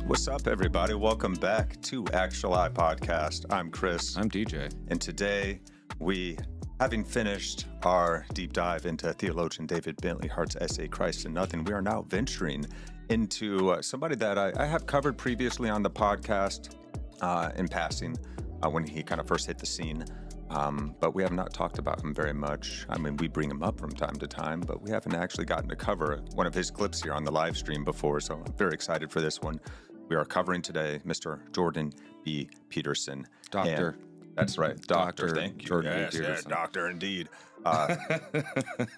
What's up, everybody? Welcome back to Actuali Podcast. I'm Chris. I'm DJ. And today, having finished our deep dive into theologian David Bentley Hart's essay, Christ and Nothing, we are now venturing into somebody that I have covered previously on the podcast in passing when he kind of first hit the scene. But we have not talked about him very much. I mean, we bring him up from time to time, but we haven't actually gotten to cover one of his clips here on the live stream before, so I'm very excited for this one. We are covering today Mr. Jordan B Peterson. Doctor. That's right, Doctor. Thank you. Jordan B. Yes, Peterson. Doctor indeed.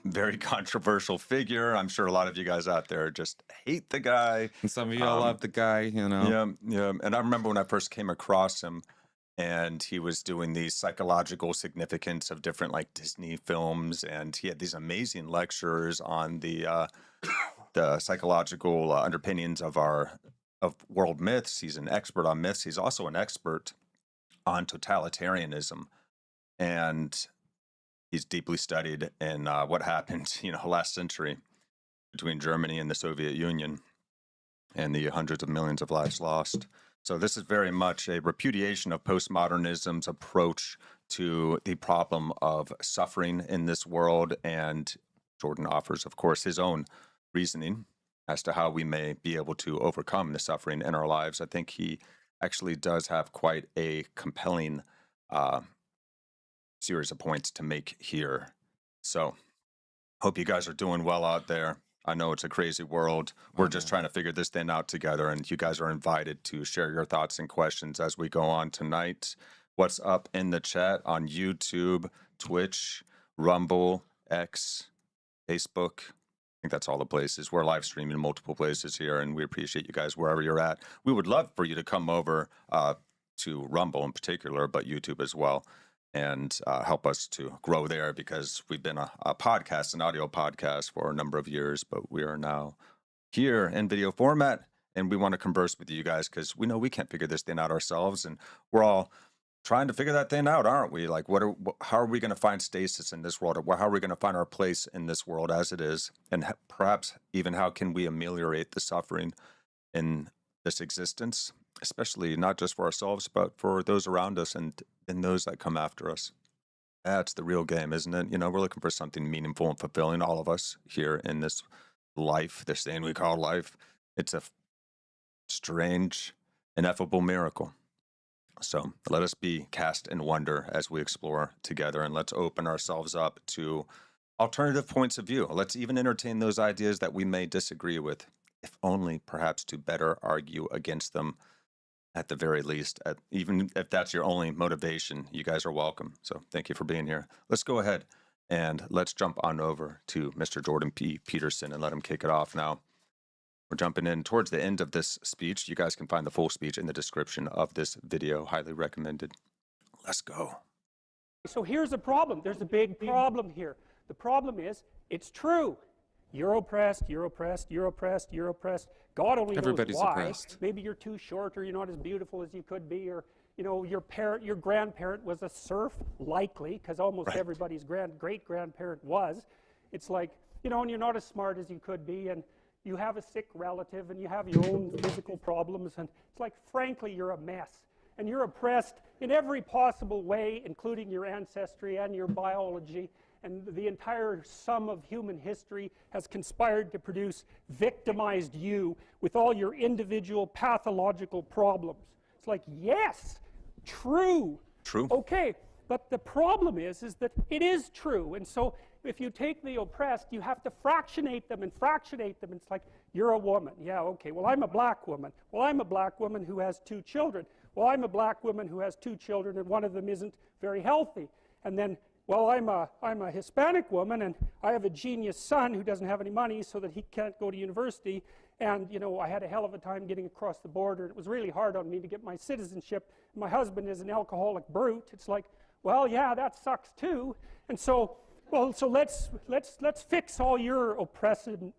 Very controversial figure. I'm sure a lot of you guys out there just hate the guy. And some of y'all love the guy, you know. Yeah. And I remember when I first came across him, and he was doing the psychological significance of different like Disney films, and he had these amazing lectures on the psychological underpinnings of world myths. He's an expert on myths. He's also an expert on totalitarianism, and he's deeply studied in what happened, last century between Germany and the Soviet Union, and the hundreds of millions of lives lost. So this is very much a repudiation of postmodernism's approach to the problem of suffering in this world. And Jordan offers, of course, his own reasoning as to how we may be able to overcome the suffering in our lives. I think he actually does have quite a compelling series of points to make here. So hope you guys are doing well out there. I know it's a crazy world. We're just trying to figure this thing out together, and you guys are invited to share your thoughts and questions as we go on tonight. What's up in the chat on YouTube, Twitch, Rumble, X, Facebook? I think that's all the places. We're live streaming in multiple places here, and we appreciate you guys wherever you're at. We would love for you to come over to Rumble in particular, but YouTube as well, and help us to grow there, because we've been a podcast, an audio podcast for a number of years, but we are now here in video format, and we want to converse with you guys because we know we can't figure this thing out ourselves, and we're all trying to figure that thing out, aren't we? Like, how are we going to find stasis in this world? Or how are we going to find our place in this world as it is? And perhaps even how can we ameliorate the suffering in this existence, especially not just for ourselves, but for those around us and those that come after us. That's the real game, isn't it? We're looking for something meaningful and fulfilling, all of us here in this life, this thing we call life. It's a strange, ineffable miracle. So let us be cast in wonder as we explore together, and let's open ourselves up to alternative points of view. Let's even entertain those ideas that we may disagree with, if only perhaps to better argue against them at the very least. Even if that's your only motivation, you guys are welcome. So thank you for being here. Let's go ahead and let's jump on over to Mr. Jordan B Peterson and let him kick it off now. We're jumping in towards the end of this speech. You guys can find the full speech in the description of this video. Highly recommended. Let's go. So here's the problem. There's a big problem here. The problem is, it's true. You're oppressed, you're oppressed, you're oppressed, you're oppressed. God only Everybody's knows why. oppressed. Maybe you're too short, or you're not as beautiful as you could be, or your grandparent was a serf, likely, because almost everybody's great-grandparent was. It's like, and you're not as smart as you could be, and you have a sick relative, and you have your own physical problems, and it's like, frankly, you're a mess. And you're oppressed in every possible way, including your ancestry and your biology, and the entire sum of human history has conspired to produce victimized you with all your individual pathological problems. It's like, yes, true. True. Okay, but the problem is that it is true, and so if you take the oppressed, you have to fractionate them. It's like, you're a woman. Yeah, okay, well, I'm a black woman. Well, I'm a black woman who has 2 children. Well, I'm a black woman who has 2 children, and one of them isn't very healthy. And then, well, I'm a Hispanic woman, and I have a genius son who doesn't have any money so that he can't go to university. And, I had a hell of a time getting across the border. It was really hard on me to get my citizenship. My husband is an alcoholic brute. It's like, well, yeah, that sucks too. And so, so let's fix all your oppression,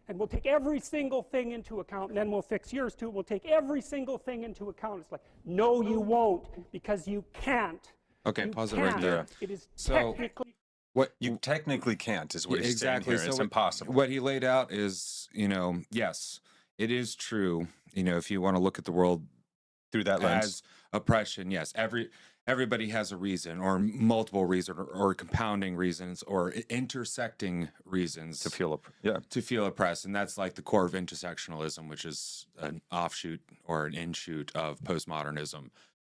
and we'll take every single thing into account, and then we'll fix yours too. We'll take every single thing into account. It's like, no, you won't, because you can't. Okay, pause it right there. It is So, technically. What you technically can't is what he's exactly. saying here. It's So impossible. What he laid out is, yes, It is true. You know, if you want to look at the world through that lens as oppression, yes, everybody has a reason or multiple reasons or compounding reasons or intersecting reasons to feel oppressed. And that's like the core of intersectionalism, which is an offshoot or an inshoot of postmodernism.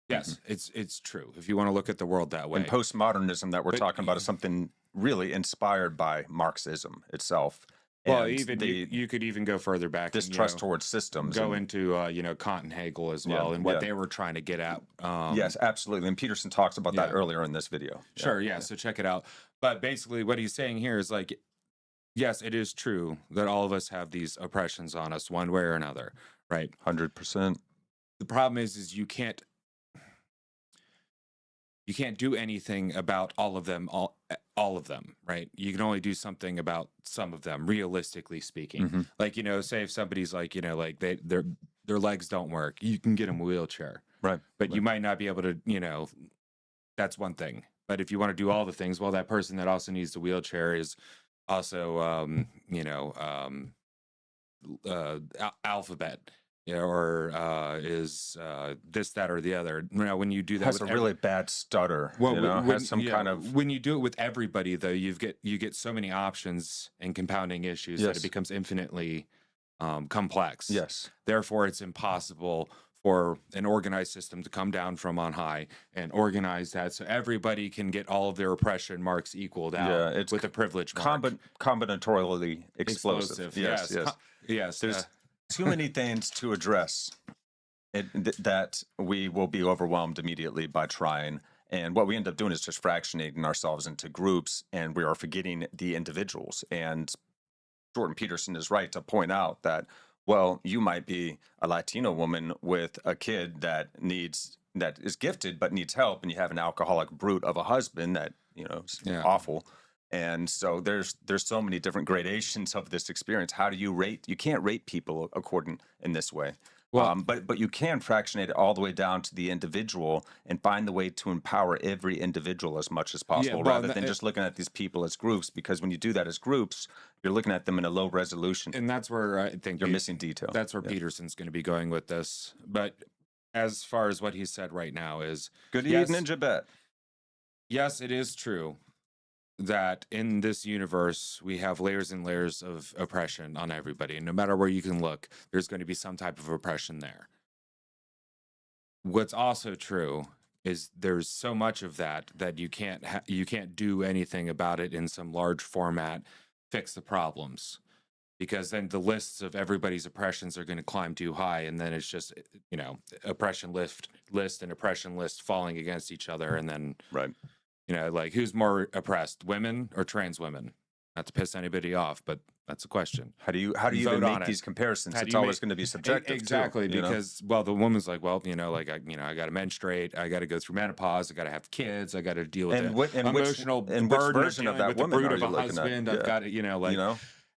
Yes, it's true. If you want to look at the world that way. And postmodernism that we're talking about is something really inspired by Marxism itself. Well, even you could even go further back. Distrust towards systems. Go into Kant and Hegel as well, and what they were trying to get at. Yes, absolutely. And Peterson talks about that earlier in this video. Sure, so check it out. But basically, what he's saying here is like, yes, it is true that all of us have these oppressions on us, one way or another, right? 100%. The problem is you can't do anything about all of them, all of them, right? You can only do something about some of them, realistically speaking. Like, you know, say if somebody's like, you know, like their legs don't work, you can get them a wheelchair, right? But you might not be able to, you know, that's one thing. But if you want to do all the things, well, that person that also needs the wheelchair is also, alphabet. Yeah, or is this, that, or the other. You know, when you do that, has a really bad stutter. Well, you know, has some kind of. When you do it with everybody, though, you get so many options and compounding issues that it becomes infinitely complex. Yes. Therefore, it's impossible for an organized system to come down from on high and organize that so everybody can get all of their oppression marks equaled out with a privilege mark. Combinatorially explosive. Yes. Yes. There's too many things to address that we will be overwhelmed immediately by trying. And what we end up doing is just fractionating ourselves into groups, and we are forgetting the individuals. And Jordan Peterson is right to point out that, well, you might be a Latino woman with a kid that is gifted but needs help, and you have an alcoholic brute of a husband that, you know, is awful. And so there's so many different gradations of this experience. How do you rate? You can't rate people according in this way. Well, but you can fractionate it all the way down to the individual and find the way to empower every individual as much as possible, rather than just looking at these people as groups. Because when you do that as groups, you're looking at them in a low resolution. And that's where I think you're missing detail. That's where Peterson's going to be going with this. But as far as what he said right now is... Good evening, Jabet. Yes, it is true that in this universe, we have layers and layers of oppression on everybody. And no matter where you can look, there's going to be some type of oppression there. What's also true is there's so much of that you can't do anything about it in some large format, fix the problems. Because then the lists of everybody's oppressions are going to climb too high. And then it's just, you know, oppression list and oppression list falling against each other. And then... Right. You know, like, who's more oppressed, women or trans women? Not to piss anybody off, but that's a question. How do you even make these comparisons? It's always going to be subjective. Exactly, too, because well, the woman's like, well, you know, like I got to menstruate, I got to go through menopause, I got to have kids, I got to deal with the emotional burden version of that woman of a husband. I've got to, you know, like. You know?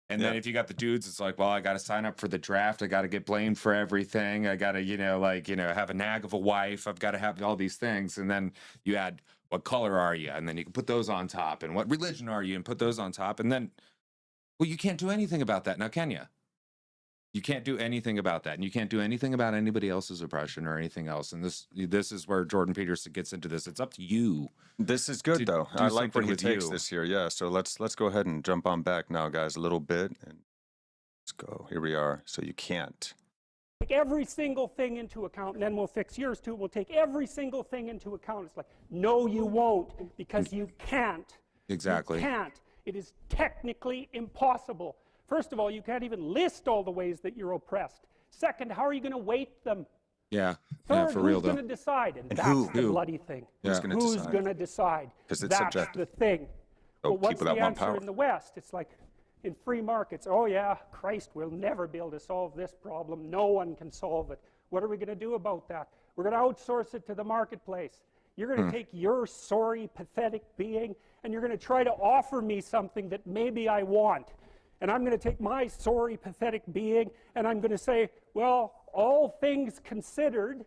And then if you got the dudes, it's like, well, I got to sign up for the draft. I got to get blamed for everything. I got to, have a nag of a wife. I've got to have all these things. And then you add, what color are you? And then you can put those on top. And what religion are you? And put those on top. And then, well, you can't do anything about that now, can you? You can't do anything about that. And you can't do anything about anybody else's oppression or anything else. And this is where Jordan Peterson gets into this. It's up to you. This is good, though. I like where he takes this here. Yeah, so let's go ahead and jump on back now, guys, a little bit. And let's go. Here we are. So you can't. Take every single thing into account, and then we'll fix yours, too. We'll take every single thing into account. It's like, no, you won't, because you can't. Exactly. You can't. It is technically impossible. First of all, you can't even list all the ways that you're oppressed. Second, how are you going to weight them? Yeah. Third, for real, who's going to decide? And that's the bloody thing. Yeah. Who's going to decide? Because it's that's subjective. The thing. Oh, well, what's the answer power. in the West? It's like in free markets, oh yeah, Christ, we'll never be able to solve this problem. No one can solve it. What are we going to do about that? We're going to outsource it to the marketplace. You're going to take your sorry, pathetic being, and you're going to try to offer me something that maybe I want. And I'm going to take my sorry, pathetic being, and I'm going to say, well, all things considered,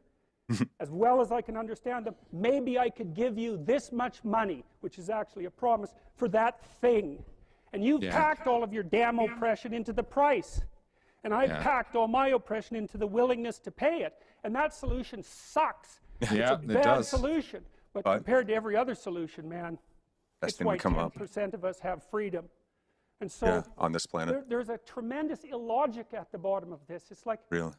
as well as I can understand them, maybe I could give you this much money, which is actually a promise, for that thing. And you've packed all of your damn oppression into the price. and I've Yeah. packed all my oppression into the willingness to pay it. And that solution sucks. Yeah, It's a it bad does. solution. But But- compared to every other solution, man, Best it's thing why to come up. 10% of us have freedom. And so Yeah, on this planet. there's a tremendous illogic at the bottom of this. It's like Really.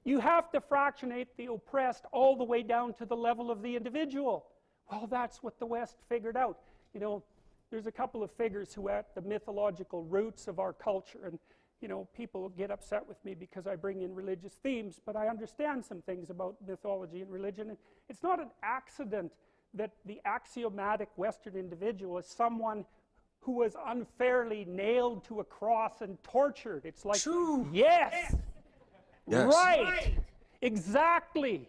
you have to fractionate the oppressed all the way down to the level of the individual. Well, that's what the West figured out. You know, there's a couple of figures who are at the mythological roots of our culture, and you know, people get upset with me because I bring in religious themes, but I understand some things about mythology and religion. And it's not an accident that the axiomatic Western individual is someone who was unfairly nailed to a cross and tortured. It's like, yes, Yes. right, exactly.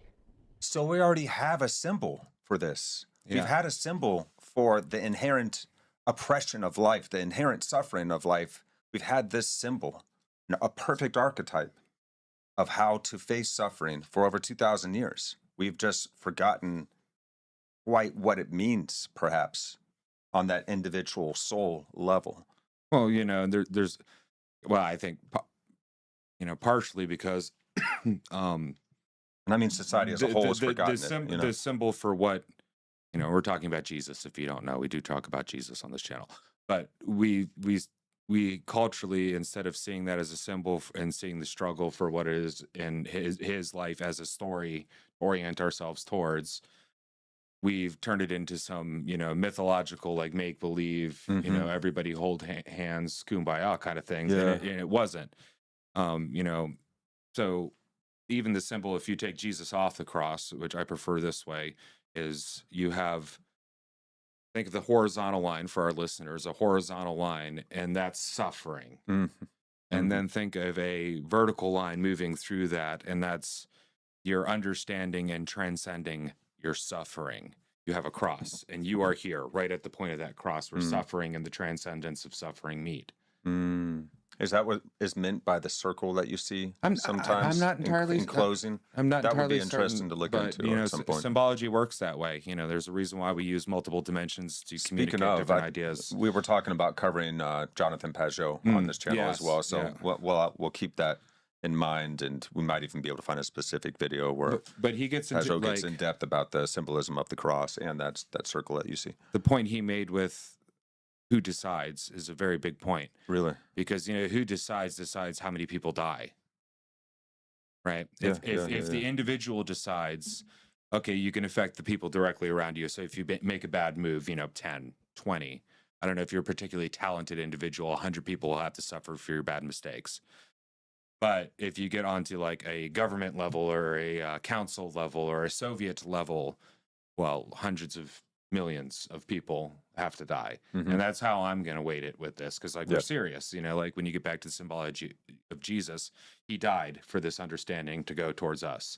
So we already have a symbol for this. Yeah. We've had a symbol for the inherent oppression of life, the inherent suffering of life. We've had this symbol, a perfect archetype of how to face suffering for over 2,000 years. We've just forgotten quite what it means, perhaps, on that individual soul level. Well, you know, there's, well, I think, you know, partially because, And I mean, society as a whole has forgotten it. You know? the symbol for what, you know, we're talking about Jesus. If you don't know, we do talk about Jesus on this channel, but we culturally, instead of seeing that as a symbol and seeing the struggle for what it is in his life as a story, orient ourselves towards, we've turned it into some, you know, mythological, like make believe, you know, everybody hold hands, kumbaya kind of things. Yeah. And it wasn't, you know, so even the symbol, if you take Jesus off the cross, which I prefer this way, is you have, think of the horizontal line for our listeners, a horizontal line, and that's suffering. And then think of a vertical line moving through that, and that's your understanding and transcending your suffering. You have a cross, and you are here, right at the point of that cross, where suffering and the transcendence of suffering meet. Is that what is meant by the circle that you see sometimes? I'm not entirely in closing. I'm not That would entirely be interesting certain, to look but, into you know, at some point. symbology works that way. You know, there's a reason why we use multiple dimensions to communicate Speaking of, different ideas. we were talking about covering Jonathan Pajot on this channel as yes, well. So yeah. we'll keep that in mind, and we might even be able to find a specific video where But he gets into Pajot gets like in depth about the symbolism of the cross and that circle that you see. the point he made with who decides is a very big point, Really? because you know who decides how many people die, right? If the individual decides, okay, you can affect the people directly around you. So if you make a bad move, you know, 10, 20, I don't know if you're a particularly talented individual, 100 people will have to suffer for your bad mistakes. But if you get onto like a government level or a council level or a Soviet level, well, hundreds of millions of people have to die. And that's how I'm going to weight it with this, because like we're serious, you know, like when you get back to the symbology of Jesus, he died for this understanding to go towards us.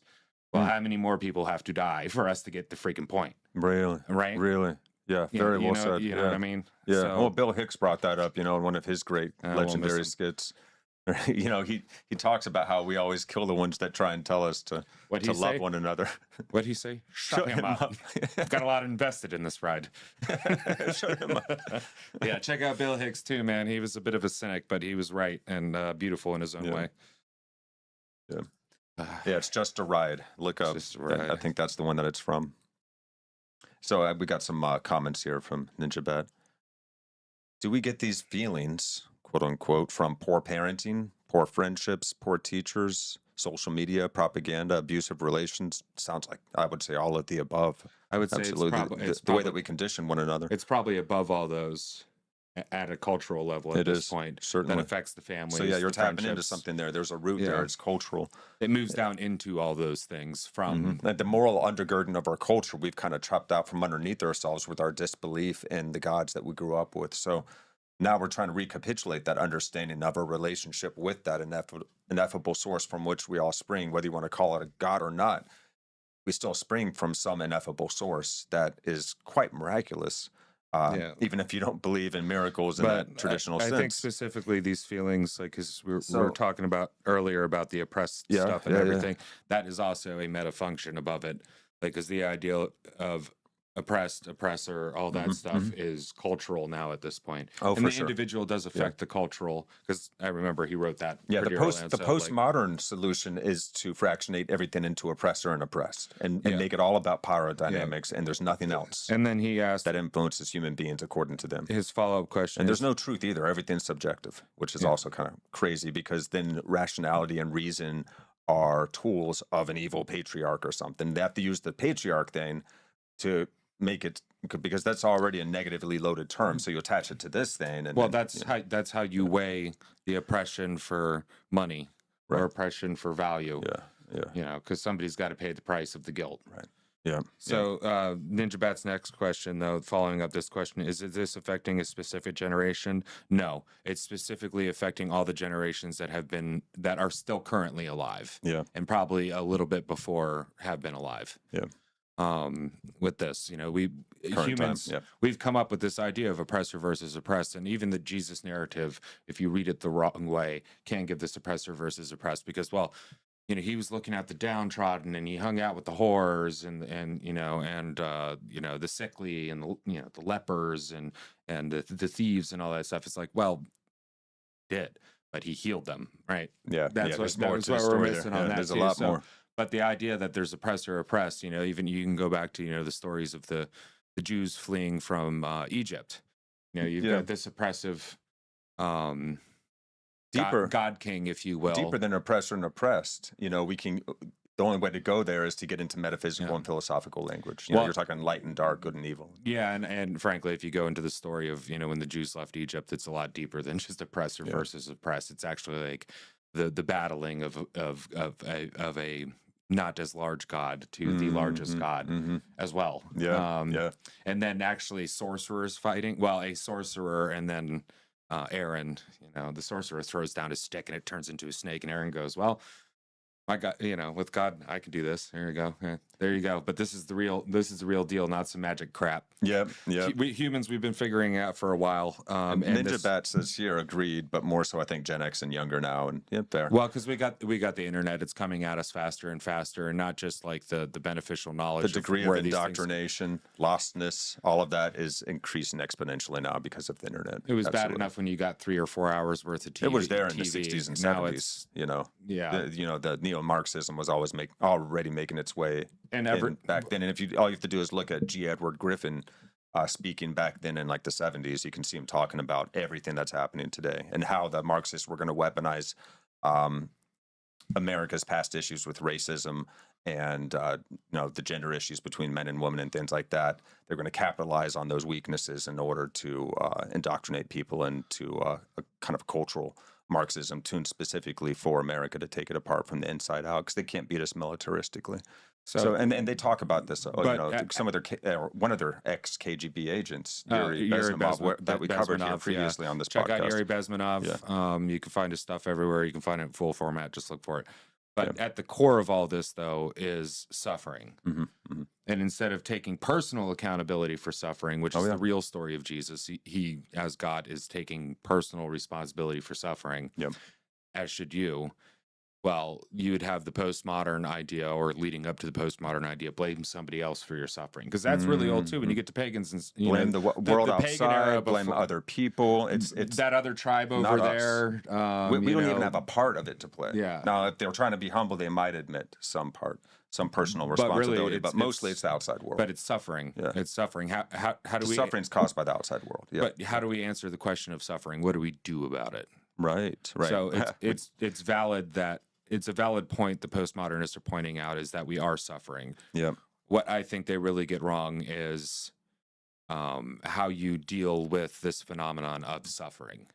Well, how many more people have to die for us to get the freaking point? Really? Right? Really? Yeah, very well said. You know what I mean? Yeah. So, Well, Bill Hicks brought that up, you know, in one of his great we'll miss legendary him. skits. You know, he talks about how we always kill the ones that try and tell us to What'd he love say? one another. What'd he say? Shut him up. I've got a lot invested in this ride. Shut him up. Yeah, check out Bill Hicks too, man. He was a bit of a cynic, but he was right and beautiful in his own way. Yeah. Yeah, it's Just a Ride. Look up. Just a Ride. I think that's the one that it's from. So we got some comments here from Ninja Bat. Do we get these feelings, quote unquote, from poor parenting, poor friendships, poor teachers, social media, propaganda, abusive relations? Sounds like I would say all of the above. I would say Absolutely. it's The way that we condition one another. it's probably above all those at a cultural level at It this is, point. certainly. That affects the families. So yeah, you're the tapping into friendships. something there. There's a root Yeah. there. It's cultural. It moves down into all those things from And the moral undergirding of our culture, we've kind of chopped out from underneath ourselves with our disbelief in the gods that we grew up with. So now we're trying to recapitulate that understanding of our relationship with that ineffable source from which we all spring, whether you want to call it a god or not. We still spring from some ineffable source that is quite miraculous, even if you don't believe in miracles in that traditional I sense. think specifically these feelings, like, because we So- were talking about earlier about the oppressed Yeah, stuff and yeah, yeah. everything, that is also a meta function above it. Like, is the idea of oppressed, oppressor, all that stuff is cultural now at this point. Oh, and for the sure. individual does affect the cultural, because I remember he wrote that. Yeah, pretty early on, the so, postmodern solution is to fractionate everything into oppressor and oppressed, and make it all about power dynamics, and there's nothing else and then he asked that influences human beings according to them. his follow-up question, And there's no truth either. Everything's subjective, which is also kind of crazy, because then rationality and reason are tools of an evil patriarch or something. They have to use the patriarch thing to make it, because that's already a negatively loaded term. So you attach it to this thing, and well, then, that's how you weigh the oppression for money or oppression for value. Because somebody's got to pay the price of the guilt. Right. Yeah. So Ninja Bat's next question, though, following up this question, is this affecting a specific generation? No, it's specifically affecting all the generations that are still currently alive. Yeah. And probably a little bit before have been alive. Yeah. With this, humans, we've come up with this idea of oppressor versus oppressed, and even the Jesus narrative, if you read it the wrong way, can give this oppressor versus oppressed, because, well, he was looking at the downtrodden, and he hung out with the whores and the sickly and the lepers and the thieves and all that stuff. It's like, well, but he healed them, right? Yeah. That's what we're missing on that. There's too. a lot more. But the idea that there's oppressor oppressed, even you can go back to the stories of the Jews fleeing from Egypt. You've got this oppressive deeper God king, if you will, deeper than oppressor and oppressed. We can. The only way to go there is to get into metaphysical and philosophical language. You're talking light and dark, good and evil. Yeah, and frankly, if you go into the story of when the Jews left Egypt, it's a lot deeper than just oppressor versus oppressed. It's actually like the battling of a not as large God to the largest God as well. And then actually sorcerers fighting. Well, a sorcerer, and then Aaron, the sorcerer throws down his stick and it turns into a snake, and Aaron goes, well, I got, with God, I can do this. There you go. Yeah, there you go. But this is the real deal, not some magic crap. Yeah. We humans, we've been figuring it out for a while. And Ninja Bat says here, agreed, but more so I think Gen X and younger now. And fair. Well, because we got the internet, it's coming at us faster and faster, and not just like the beneficial knowledge. The degree of indoctrination, lostness, all of that is increasing exponentially now because of the internet. It was bad enough when you got 3 or 4 hours worth of TV. It was there in the 60s and 70s. The neo-Marxism was already making its way back then. And all you have to do is look at G. Edward Griffin speaking back then in like the 70s. You can see him talking about everything that's happening today and how the Marxists were going to weaponize America's past issues with racism and the gender issues between men and women and things like that. They're going to capitalize on those weaknesses in order to indoctrinate people into a kind of cultural Marxism tuned specifically for America to take it apart from the inside out, because they can't beat us militaristically. So and they talk about this. Some of their one of their ex KGB agents, Yuri Bezmenov, that we covered here previously on this podcast. Check out Yuri Bezmenov. You can find his stuff everywhere. You can find it in full format. Just look for it. But at the core of all this, though, is suffering. And instead of taking personal accountability for suffering, which is the real story of Jesus, he, as God, is taking personal responsibility for suffering, as should you. Well, you would have the postmodern idea, or leading up to the postmodern idea, blame somebody else for your suffering, because that's really old too. When you get to pagans and blame the world outside, blame other people. It's that other tribe over there. We don't even have a part of it to play. Yeah. Now, if they're trying to be humble, they might admit some personal responsibility, but mostly it's the outside world. But it's suffering. Yeah. It's suffering. How do we? Suffering's caused by the outside world. Yeah. But how do we answer the question of suffering? What do we do about it? Right. So it's valid that. It's a valid point the postmodernists are pointing out, is that we are suffering. Yeah. What I think they really get wrong is how you deal with this phenomenon of suffering.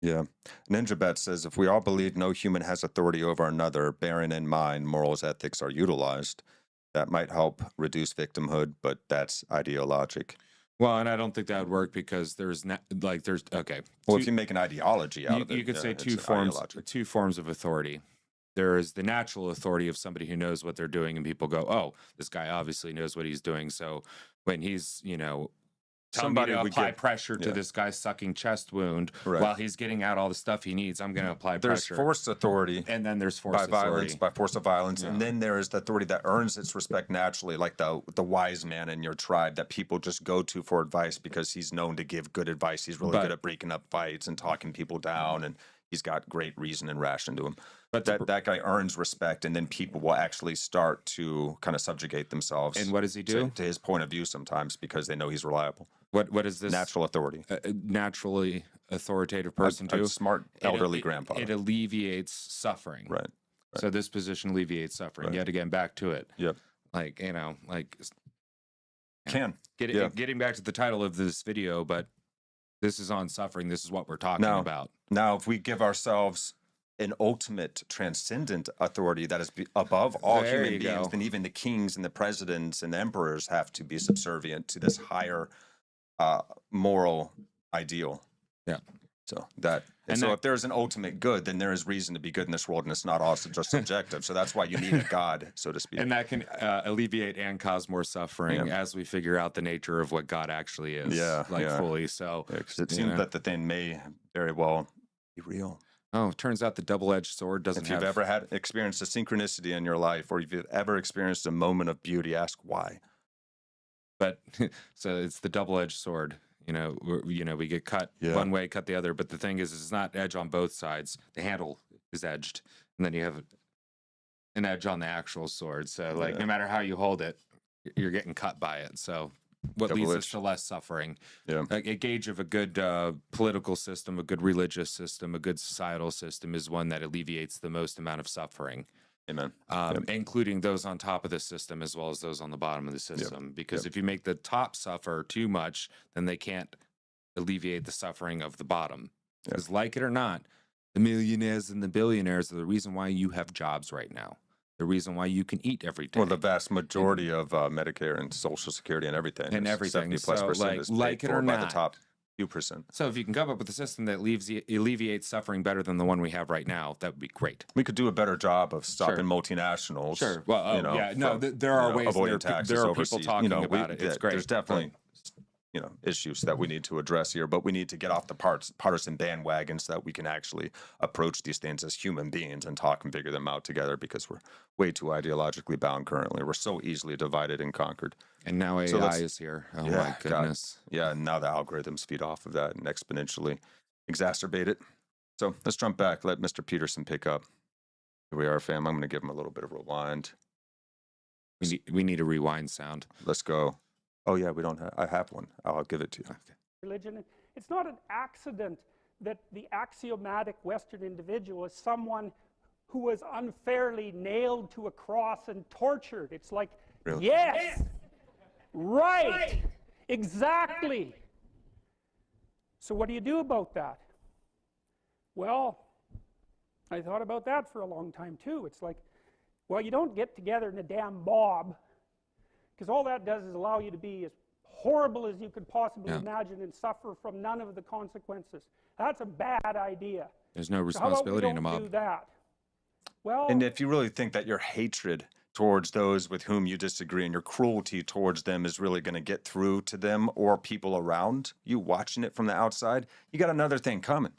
Yeah. Ninja Bet says, if we all believe no human has authority over another, bearing in mind morals, ethics are utilized, that might help reduce victimhood, but that's ideologic. Well, and I don't think that would work, because there's okay. Well, if you make an ideology out of it, you could say two forms of authority. There is the natural authority of somebody who knows what they're doing, and people go, "Oh, this guy obviously knows what he's doing." So when he's tell me to would apply give- pressure to yeah. this guy's sucking chest wound Right. while he's getting out all the stuff he needs. I'm going to apply There's pressure. forced authority And then there's force by violence, authority. by force of violence, Yeah. and then there is the authority that earns its respect naturally, like the wise man in your tribe that people just go to for advice because he's known to give good advice. He's really good at breaking up fights and talking people down, and he's got great reason and ration to him. But that guy earns respect, and then people will actually start to kind of subjugate themselves. And what does he do? To his point of view sometimes because they know he's reliable. What is this? Natural authority. Naturally authoritative person A too. smart elderly grandfather. It alleviates suffering. Right. So this position alleviates suffering. Right. Yet again, back to it. Yep. Like, you know, like Yeah. getting back to the title of this video, but this is on suffering. This is what we're talking about. Now, if we give ourselves an ultimate transcendent authority that is above all There human you beings, go. then even the kings and the presidents and the emperors have to be subservient to this higher moral ideal. Yeah. So that, And so that- if there's an ultimate good, then there is reason to be good in this world, and it's not also just subjective. So that's why you need a God, so to speak. And that can alleviate and cause more suffering Yeah. as we figure out the nature of what God actually is. Yeah, Like yeah. fully. So, Yeah, 'cause it you seems know. that the thing may very well be real. Oh, it turns out the double-edged sword doesn't If you've have... ever had experienced a synchronicity in your life, or if you've ever experienced a moment of beauty, ask why. But so it's the double-edged sword. You know, we get cut Yeah. one way, cut the other. But the thing is, it's not edge on both sides. The handle is edged, and then you have an edge on the actual sword. So, like, Yeah. no matter how you hold it, you're getting cut by it. So, what leads us Double-edged. to less suffering? Yeah. Like, a gauge of a good political system, a good religious system, a good societal system is one that alleviates the most amount of suffering. Amen. Including those on top of the system as well as those on the bottom of the system. Because if you make the top suffer too much, then they can't alleviate the suffering of the bottom. Because like it or not, the millionaires and the billionaires are the reason why you have jobs right now. The reason why you can eat every day. Well, the vast majority of Medicare and Social Security and everything, And is everything. 70+% So, is like paid it or for by the not. top few percent. So if you can come up with a system that alleviates suffering better than the one we have right now, that would be great. We could do a better job of stopping Sure. multinationals. Sure. Well, you know, yeah. No, from, there are ways. avoiding There taxes are people overseas. talking we- about it. It's great. There's definitely issues that we need to address here, but we need to get off the partisan bandwagon so that we can actually approach these things as human beings and talk and figure them out together, because we're way too ideologically bound currently. We're so easily divided and conquered. And now So AI let's- is here. Oh Yeah, my God. goodness. Yeah, and now the algorithms feed off of that and exponentially exacerbate it. So let's jump back. Let Mr. Peterson pick up. Here we are, fam. I'm going to give him a little bit of rewind. We need a rewind sound. Let's go. Oh, yeah, we don't have, I have one. I'll give it to you. Religion. It's not an accident that the axiomatic Western individual is someone who was unfairly nailed to a cross and tortured. It's like, Really? yes, right, exactly. So what do you do about that? Well, I thought about that for a long time too. It's like, well, you don't get together in a damn mob, because all that does is allow you to be as horrible as you could possibly imagine and suffer from none of the consequences. That's a bad idea. There's no So how about we responsibility in a don't do mob. that? Well, And if you really think that your hatred towards those with whom you disagree and your cruelty towards them is really going to get through to them or people around you watching it from the outside, you got another thing coming.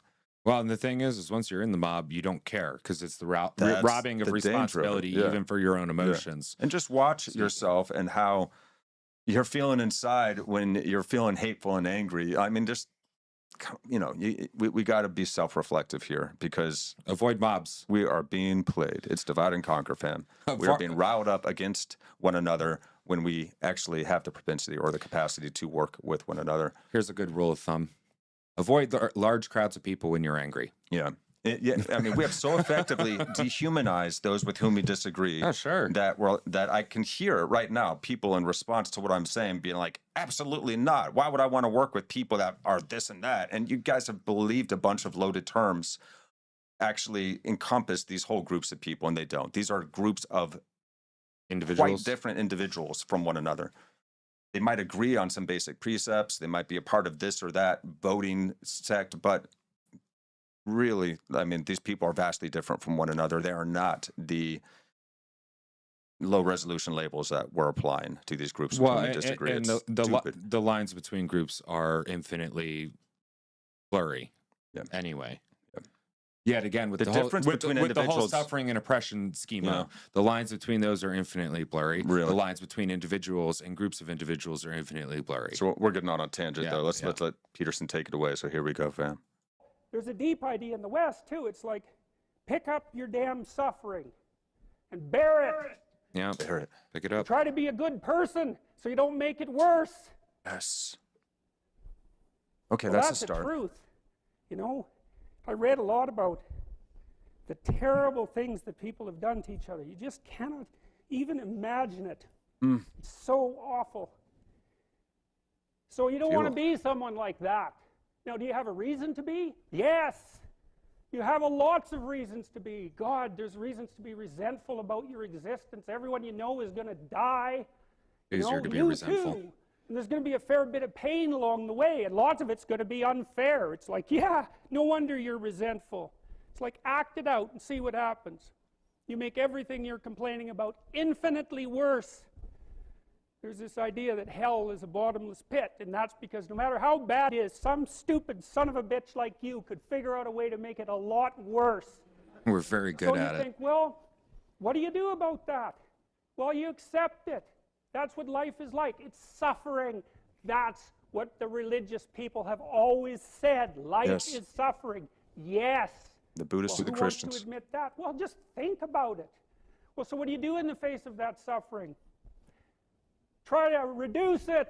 Well, and the thing is once you're in the mob, you don't care because it's the That's robbing of the danger of it, responsibility, yeah. even for your own emotions. And just watch yourself and how you're feeling inside when you're feeling hateful and angry. I mean, just, we got to be self-reflective here, because Avoid mobs. we are being played. It's divide and conquer, fam. We are being riled up against one another when we actually have the propensity or the capacity to work with one another. Here's a good rule of thumb. Avoid large crowds of people when you're angry. Yeah. I mean, we have so effectively dehumanized those with whom we disagree. Oh, sure. That I can hear right now people in response to what I'm saying being like, absolutely not. Why would I want to work with people that are this and that? And you guys have believed a bunch of loaded terms actually encompass these whole groups of people, and they don't. These are groups of Individuals. quite different individuals from one another. They might agree on some basic precepts. They might be a part of this or that voting sect, but really, I mean, these people are vastly different from one another. They are not the low resolution labels that we're applying to these groups Well, when we disagree. and It's stupid. the lines between groups are infinitely blurry. Yeah. Anyway. Yep. Yet again, with The the whole, difference with, between with the whole individuals- suffering and oppression schema, Yeah. the lines between those are infinitely blurry. Really? The lines between individuals and groups of individuals are infinitely blurry. So we're getting on a tangent, Yeah, though. Let's yeah. let Peterson take it away. So here we go, fam. There's a deep idea in the West, too. It's like, pick up your damn suffering and bear it. Yeah, Bear it. pick it up. Try to be a good person so you don't make it worse. Yes. Okay, Well, that's that's a the start. truth. You know, I read a lot about the terrible things that people have done to each other. You just cannot even imagine it. It's so awful. So you don't want to be someone like that. Now, do you have a reason to be? Yes. You have lots of reasons to be. God, there's reasons to be resentful about your existence. Everyone you know is going to die. Easier to be you resentful. Too. And there's going to be a fair bit of pain along the way, and lots of it's going to be unfair. It's like, yeah, no wonder you're resentful. It's like, act it out and see what happens. You make everything you're complaining about infinitely worse. There's this idea that hell is a bottomless pit, and that's because no matter how bad it is, some stupid son of a bitch like you could figure out a way to make it a lot worse. We're very good So at you it. think, well, what do you do about that? Well, you accept it. That's what life is like. It's suffering. That's what the religious people have always said. Life Yes. is suffering. Yes. The Buddhists Well, or the who wants Christians. to admit that? Well, just think about it. Well, so what do you do in the face of that suffering? Try to reduce it.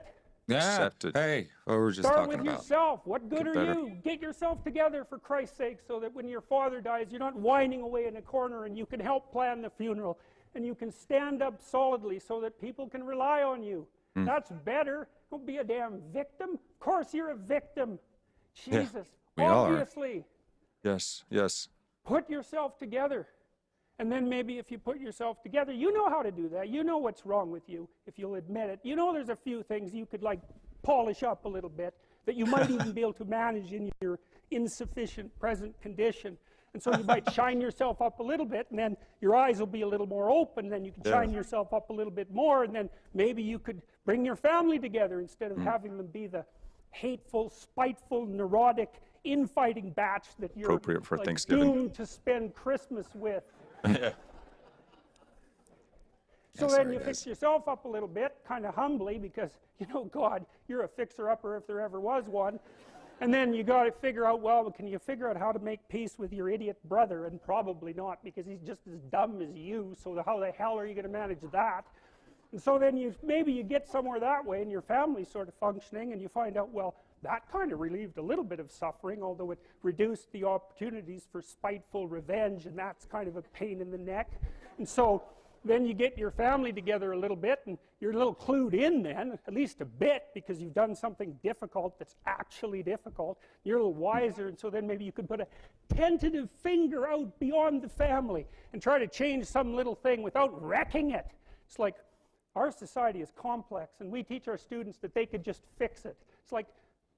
Yeah. Accept it. Hey, what we were just Start talking with about. yourself. What good Get are better. you? Get yourself together, for Christ's sake, so that when your father dies, you're not whining away in a corner, and you can help plan the funeral, and you can stand up solidly so that people can rely on you. That's better. Don't be a damn victim. Of course you're a victim. Yeah, Jesus. we all are. Obviously. Yes, yes. Put yourself together. And then maybe if you put yourself together, you know how to do that. You know what's wrong with you, if you'll admit it. You know there's a few things you could, like, polish up a little bit that you might even be able to manage in your insufficient present condition. And so you might shine yourself up a little bit, and then your eyes will be a little more open, then you can shine yourself up a little bit more, and then maybe you could bring your family together instead of having them be the hateful, spiteful, neurotic, infighting batch that you're Appropriate for like, Thanksgiving. doomed to spend Christmas with. Yeah. So Yeah, then sorry, you guys. fix yourself up a little bit, kind of humbly, because, you know, God, you're a fixer-upper if there ever was one. And then you got to figure out, well, can you figure out how to make peace with your idiot brother? And probably not, because he's just as dumb as you, so how the hell are you going to manage that? And so then maybe you get somewhere that way, and your family's sort of functioning, and you find out, well, that kind of relieved a little bit of suffering, although it reduced the opportunities for spiteful revenge, and that's kind of a pain in the neck. And so then you get your family together a little bit, and you're a little clued in then, at least a bit, because you've done something difficult that's actually difficult. You're a little wiser, and so then maybe you could put a tentative finger out beyond the family and try to change some little thing without wrecking it. It's like, our society is complex, and we teach our students that they could just fix it. It's like,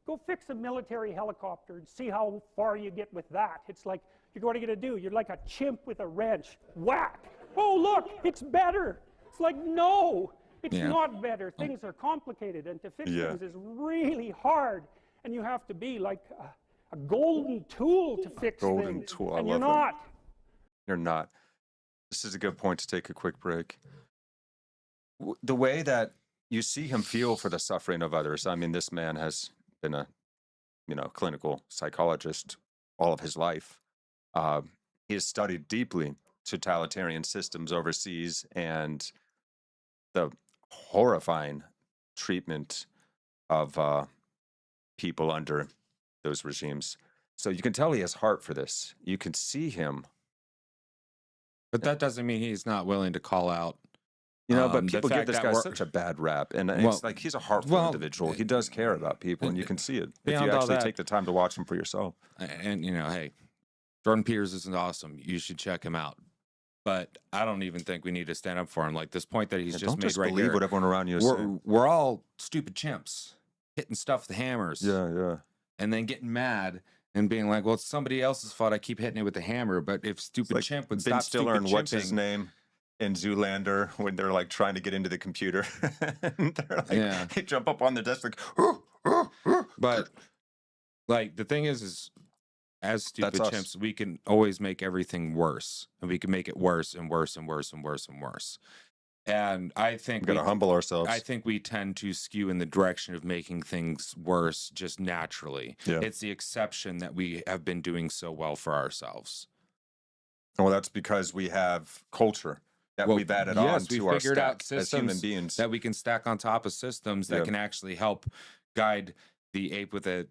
go fix a military helicopter and see how far you get with that. It's like, what are you going to do? You're like a chimp with a wrench. Whack! Oh, look, it's better. It's like, no, it's not better. Things are complicated, and to fix things is really hard. And you have to be like a golden tool to fix Golden things. tool, I and you're love that. not. You're not. This is a good point to take a quick break. The way that you see him feel for the suffering of others. I mean, this man has been a, clinical psychologist all of his life. He has studied deeply totalitarian systems overseas and the horrifying treatment of people under those regimes. So you can tell he has heart for this. You can see him. But that doesn't mean he's not willing to call out. But The people give fact this that guy we're- such a bad rap, and Well, it's like he's a heartful individual. He does care about people, and you can see it if beyond you all actually that- take the time to watch him for yourself. And hey, Jordan Peterson is awesome. You should check him out. But I don't even think we need to stand up for him. Like this point that he's Yeah, just don't made just right believe here. what everyone around you is saying. We're all stupid chimps hitting stuff with hammers. Yeah. And then getting mad and being like, well, it's somebody else's fault. I keep hitting it with the hammer. But if stupid Like chimp would Ben stop Stiller stupid and what's his chimping- name in Zoolander when they're like trying to get into the computer. And they're like, Yeah. they jump up on the desk like, But like the thing is as stupid That's us. chimps, we can always make everything worse, and we can make it worse and worse and worse and worse and worse. And I think we gotta humble ourselves. I think we tend to skew in the direction of making things worse just naturally. Yeah. It's the exception that we have been doing so well for ourselves. Well, that's because we have culture that we've added on yes, to we our figured out stack as human systems beings. that we can stack on top of systems that Yeah. can actually help guide the ape with a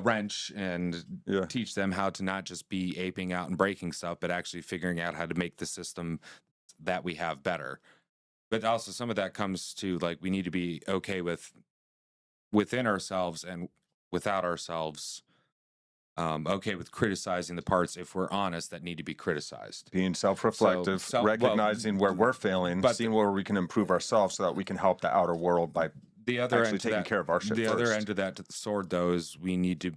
wrench and Yeah. teach them how to not just be aping out and breaking stuff, but actually figuring out how to make the system that we have better. But also some of that comes to like we need to be okay with within ourselves and without ourselves. Okay with criticizing the parts, if we're honest, that need to be criticized. Being self-reflective, recognizing where we're failing, seeing where we can improve ourselves so that we can help the outer world by the other actually end taking care of our shit the first. other end of that sword, though, is we need to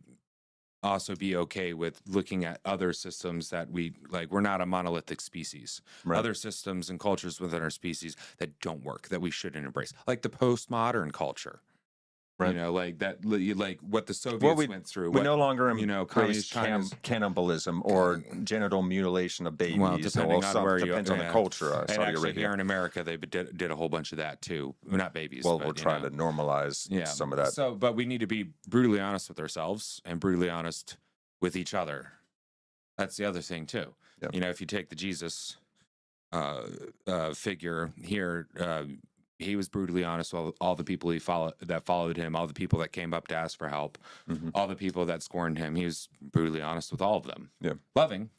also be okay with looking at other systems that we like. We're not a monolithic species. Right. Other systems and cultures within our species that don't work, that we shouldn't embrace, like the postmodern culture. Right. You know, like that, like what the Soviets went through. We no longer communist embrace cannibalism or genital mutilation of babies. Well, depending on where you depends on the culture. and Saudi actually Arabia. here in America, they did a whole bunch of that too. Well, not babies. Well, but, we're trying to normalize some of that. So, but we need to be brutally honest with ourselves and brutally honest with each other. That's the other thing too. Yep. You know, if you take the Jesus figure here, he was brutally honest with all the people that followed him, all the people that came up to ask for help, all the people that scorned him. He was brutally honest with all of them. Yeah. Loving,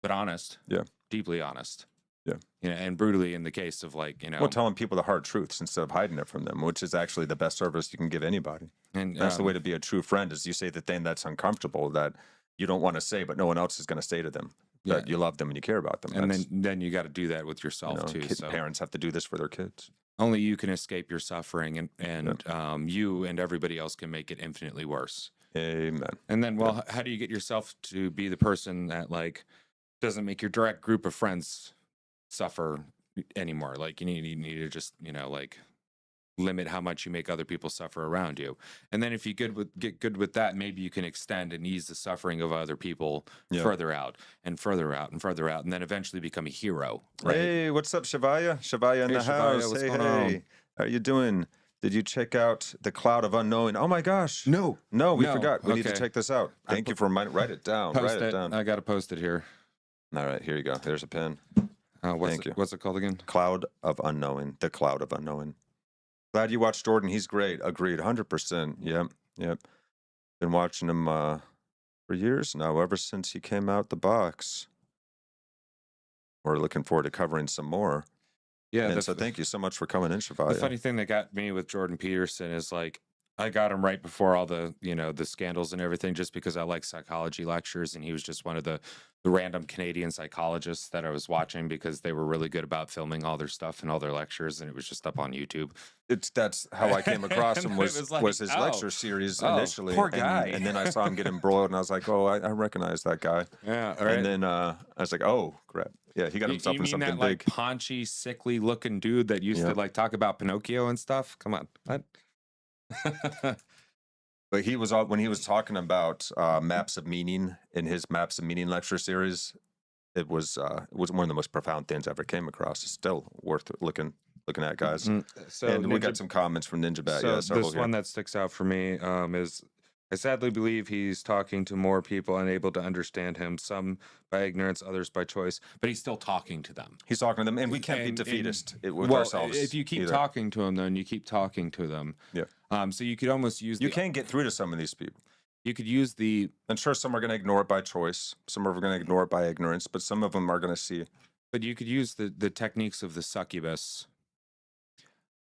but honest. Yeah. Deeply honest. Yeah. You know, and brutally in the case of like, well, telling people the hard truths instead of hiding it from them, which is actually the best service you can give anybody. And that's the way to be a true friend, is you say the thing that's uncomfortable that you don't want to say, but no one else is going to say to them. That you love them and you care about them. And then you got to do that with yourself too. So parents have to do this for their kids. Only you can escape your suffering, and you and everybody else can make it infinitely worse. Amen. And then, well, how do you get yourself to be the person that like doesn't make your direct group of friends suffer anymore? Like you need to just like limit how much you make other people suffer around you. And then if you get good with that, maybe you can extend and ease the suffering of other people further out and further out and further out, and then eventually become a hero. Right? Hey, what's up, Shavaya? Shavaya in the house. Hey, how you doing? Did you check out The Cloud of Unknowing? Oh my gosh. No, we forgot. We need to check this out. Thank you for reminding. Write it down. Write it down. I got to post it here. All right, here you go. There's a pen. Thank you. What's it called again? Cloud of Unknowing. The Cloud of Unknowing. Glad you watched Jordan. He's great. Agreed. 100%. Yep. Been watching him for years now, ever since he came out the box. We're looking forward to covering some more. Yeah. And so thank you so much for coming in, Shavaya. The funny thing that got me with Jordan Peterson is like, I got him right before all the, the scandals and everything, just because I like psychology lectures, and he was just one of the random Canadian psychologists that I was watching because they were really good about filming all their stuff and all their lectures, and it was just up on YouTube. That's how I came across him was his lecture series initially. Poor guy. And then I saw him get embroiled, and I was like, oh, I recognize that guy. Yeah. All right. And then I was like, oh, crap. Yeah, he got himself in something that, big. Like paunchy, sickly looking dude that used to like talk about Pinocchio and stuff. Come on. What? But he was when he was talking about maps of meaning in his Maps of Meaning lecture series, it was one of the most profound things I ever came across. It's still worth looking at, guys. So and we got some comments from Ninja Bat. So this one that sticks out for me is, I sadly believe he's talking to more people unable to understand him, some by ignorance, others by choice, but he's still talking to them. He's talking to them, and we can't be defeatist with ourselves. If you keep talking to them, then you keep talking to them. Yeah. So you could almost use. You can't get through to some of these people. You could use the. I'm sure some are going to ignore it by choice. Some are going to ignore it by ignorance, but some of them are going to see. But you could use the techniques of the succubus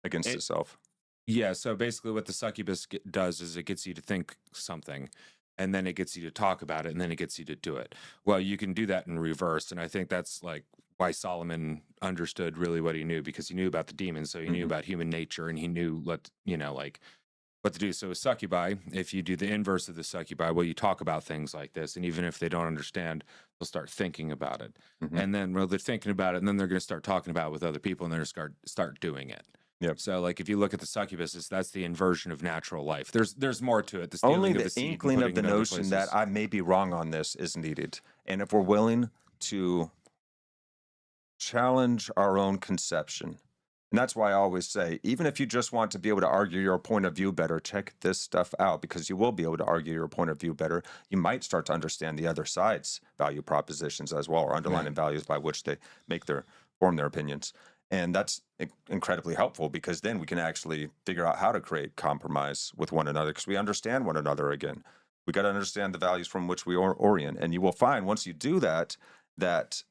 against itself. Yeah, so basically what the succubus does is it gets you to think something, and then it gets you to talk about it, and then it gets you to do it. Well, you can do that in reverse, and I think that's like why Solomon understood really what he knew, because he knew about the demons, so he knew about human nature, and he knew what what to do. So with succubi, if you do the inverse of the succubi, well, you talk about things like this, and even if they don't understand, they'll start thinking about it. And then, well, they're thinking about it, and then they're going to start talking about it with other people, and they're going to start doing it. Yep. So, like, if you look at the succubus, that's the inversion of natural life. There's more to it. Only of the seed and inkling of putting the it in other notion that places. I may be wrong on this is needed. And if we're willing to challenge our own conception, and that's why I always say, even if you just want to be able to argue your point of view better, check this stuff out, because you will be able to argue your point of view better. You might start to understand the other side's value propositions as well, or underlying values by which they form their opinions. And that's incredibly helpful, because then we can actually figure out how to create compromise with one another, because we understand one another again. We got to understand the values from which we orient. And you will find, once you do that, that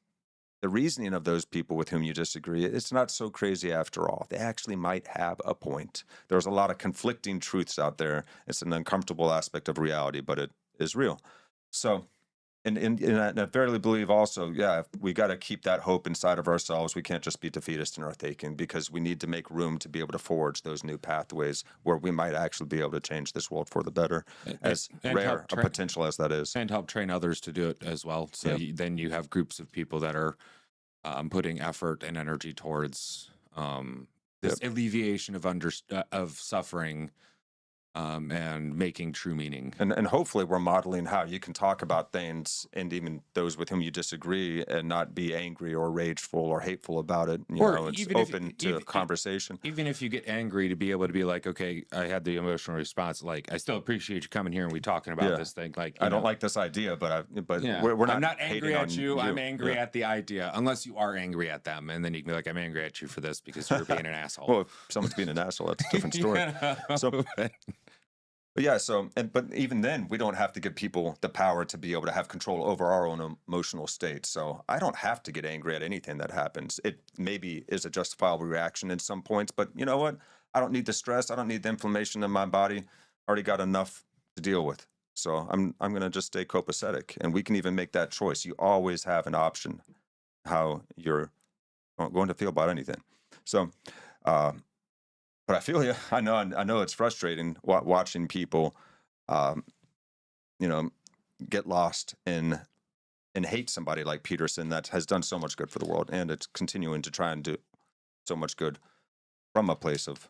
the reasoning of those people with whom you disagree, it's not so crazy after all. They actually might have a point. There's a lot of conflicting truths out there. It's an uncomfortable aspect of reality, but it is real. So, and I verily believe also, we got to keep that hope inside of ourselves. We can't just be defeatist in our thinking, because we need to make room to be able to forge those new pathways where we might actually be able to change this world for the better, as rare a potential as that is. And help train others to do it as well. So then you have groups of people that are putting effort and energy towards this alleviation of suffering, and making true meaning. And hopefully we're modeling how you can talk about things, and even those with whom you disagree, and not be angry or rageful or hateful about it. You know, it's open to conversation. Even if you get angry, to be able to be like, okay, I had the emotional response. Like, I still appreciate you coming here and we talking about this thing. Like, I don't like this idea, but we're not. I'm not angry at you. I'm angry Yeah. at the idea, unless you are angry at them, and then you can be like, I'm angry at you for this because you're being an asshole. Well, if someone's being an asshole, that's a different story. So. But yeah, but even then, we don't have to give people the power to be able to have control over our own emotional state. So I don't have to get angry at anything that happens. It maybe is a justifiable reaction in some points, but you know what? I don't need the stress. I don't need the inflammation in my body. I already got enough to deal with. So I'm going to just stay copacetic, and we can even make that choice. You always have an option how you're going to feel about anything. So, but I feel you. I know it's frustrating watching people, get lost in and hate somebody like Peterson that has done so much good for the world, and it's continuing to try and do so much good from a place of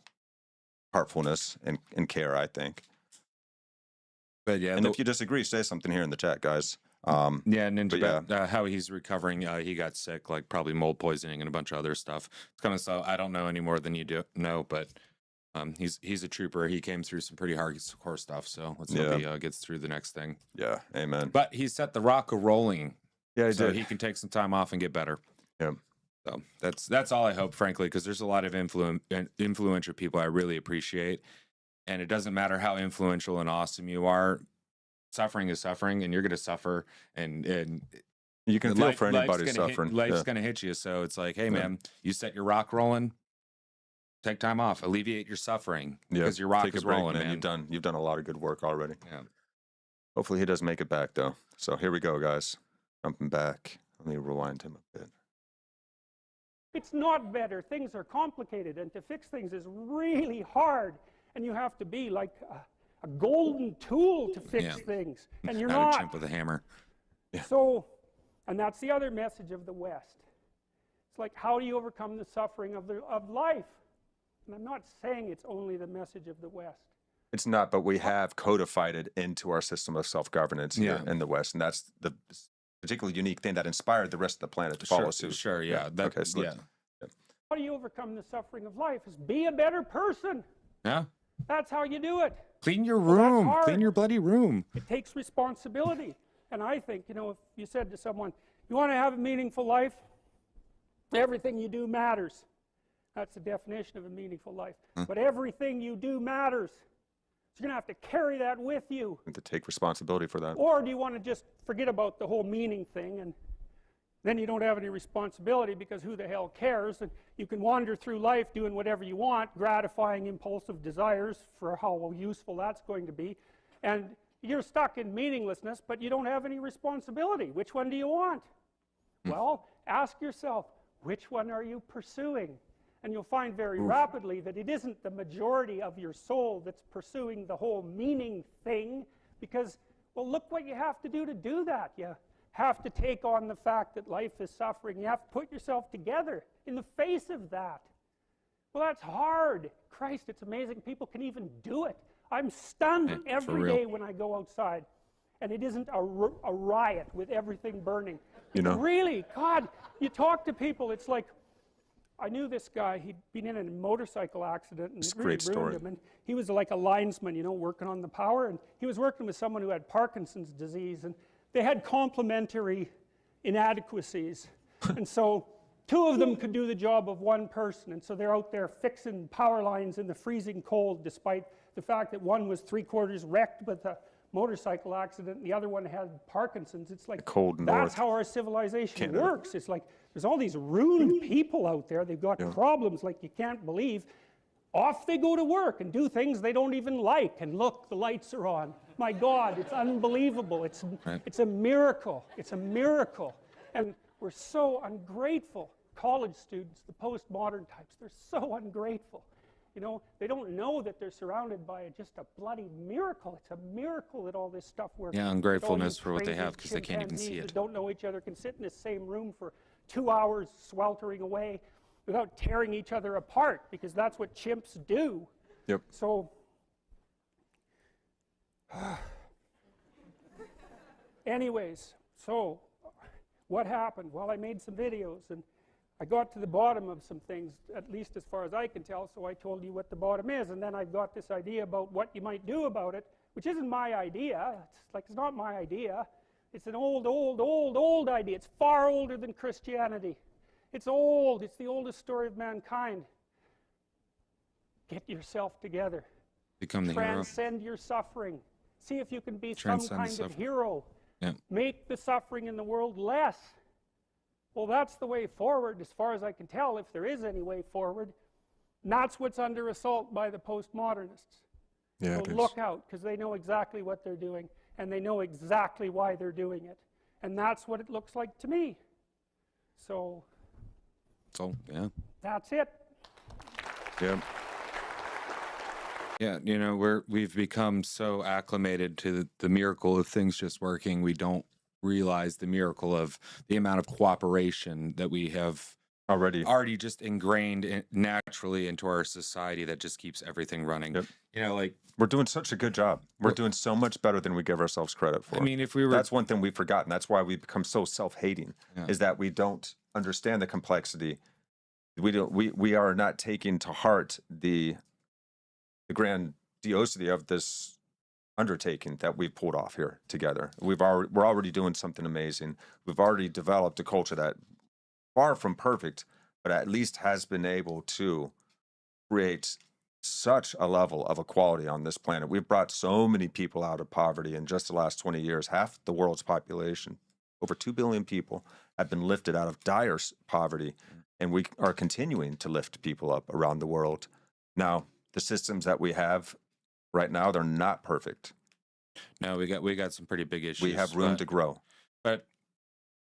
heartfulness and care, I think. But yeah, and if you disagree, say something here in the chat, guys. Ninja, how he's recovering. He got sick, like probably mold poisoning and a bunch of other stuff. It's kind of so I don't know any more than you do know, but he's a trooper. He came through some pretty hardcore stuff. So let's hope he gets through the next thing. Yeah, amen. But he set the rock a rolling. Yeah, so he can take some time off and get better. Yeah. So that's all I hope, frankly, because there's a lot of influential people I really appreciate, and it doesn't matter how influential and awesome you are. Suffering is suffering, and you're going to suffer, and you can feel for anybody suffering. Life's going to hit you, so it's like, hey, man, you set your rock rolling. Take time off, alleviate your suffering because your rock is rolling, man. You've done a lot of good work already. Yeah. Hopefully he does make it back though. So here we go, guys. Jumping back. Let me rewind him a bit. It's not better. Things are complicated, and to fix things is really hard. And you have to be like a golden tool to fix things, and you're not. A chimp with a hammer. Yeah. So, and that's the other message of the West. It's like, how do you overcome the suffering of life? And I'm not saying it's only the message of the West. It's not, but we have codified it into our system of self-governance here in the West, and that's the particularly unique thing that inspired the rest of the planet to follow suit. Sure, yeah. How do you overcome the suffering of life? Is be a better person. Yeah. That's how you do it. Clean your room. Clean your bloody room. It takes responsibility. And I think, if you said to someone, you want to have a meaningful life? Everything you do matters. That's the definition of a meaningful life. But everything you do matters. So you're going to have to carry that with you. And to take responsibility for that. Or do you want to just forget about the whole meaning thing, and then you don't have any responsibility because who the hell cares? And you can wander through life doing whatever you want, gratifying impulsive desires for how useful that's going to be. And you're stuck in meaninglessness, but you don't have any responsibility. Which one do you want? Well, ask yourself, which one are you pursuing? And you'll find very rapidly that it isn't the majority of your soul that's pursuing the whole meaning thing, because, well, look what you have to do that. You have to take on the fact that life is suffering. You have to put yourself together in the face of that. Well, that's hard. Christ, it's amazing people can even do it. I'm stunned every day when I go outside, and it isn't a riot with everything burning. You know? Really, God, you talk to people, it's like, I knew this guy, he'd been in a motorcycle accident, and it really ruined him. And he was like a linesman, you know, working on the power, and he was working with someone who had Parkinson's disease, and they had complementary inadequacies. And so 2 of them could do the job of 1 person, and so they're out there fixing power lines in the freezing cold, despite the fact that one was 3/4 wrecked with a motorcycle accident and the other one had Parkinson's. It's like, that's how our civilization works. It's like, there's all these ruined people out there. They've got problems like you can't believe. Off they go to work and do things they don't even like, and look, the lights are on. My God, it's unbelievable. It's a miracle. It's a miracle. And we're so ungrateful. College students, the postmodern types, they're so ungrateful. You know, they don't know that they're surrounded by just a bloody miracle. It's a miracle that all this stuff works. Yeah, ungratefulness for what they have because they can't even see it. That don't know each other can sit in the same room for 2 hours sweltering away without tearing each other apart, because that's what chimps do. Yep. So, anyways, so what happened? Well, I made some videos, and I got to the bottom of some things, at least as far as I can tell, so I told you what the bottom is, and then I've got this idea about what you might do about it, which isn't my idea. It's not my idea. It's an old idea. It's far older than Christianity. It's old. It's the oldest story of mankind. Get yourself together. Become the hero. Transcend your suffering. See if you can be some kind of hero. Yeah. Make the suffering in the world less. Well, that's the way forward, as far as I can tell, if there is any way forward. And that's what's under assault by the postmodernists. Yeah, So look out, because they know exactly what they're doing, and they know exactly why they're doing it. And that's what it looks like to me. So, yeah. That's it. Yeah. Yeah, you know, we've become so acclimated to the miracle of things just working, we don't realize the miracle of the amount of cooperation that we have already just ingrained naturally into our society that just keeps everything running. Yep. You know, like, we're doing such a good job. We're doing so much better than we give ourselves credit for. I mean, if we were, that's one thing we've forgotten. That's why we become so self-hating, is that we don't understand the complexity. We are not taking to heart the grandiosity of this undertaking that we've pulled off here together. We're already doing something amazing. We've already developed a culture that, far from perfect, but at least has been able to create such a level of equality on this planet. We've brought so many people out of poverty in just the last 20 years. Half the world's population, over 2 billion people, have been lifted out of dire poverty, and we are continuing to lift people up around the world. Now, the systems that we have right now, they're not perfect. No, we got some pretty big issues. We have room to grow. But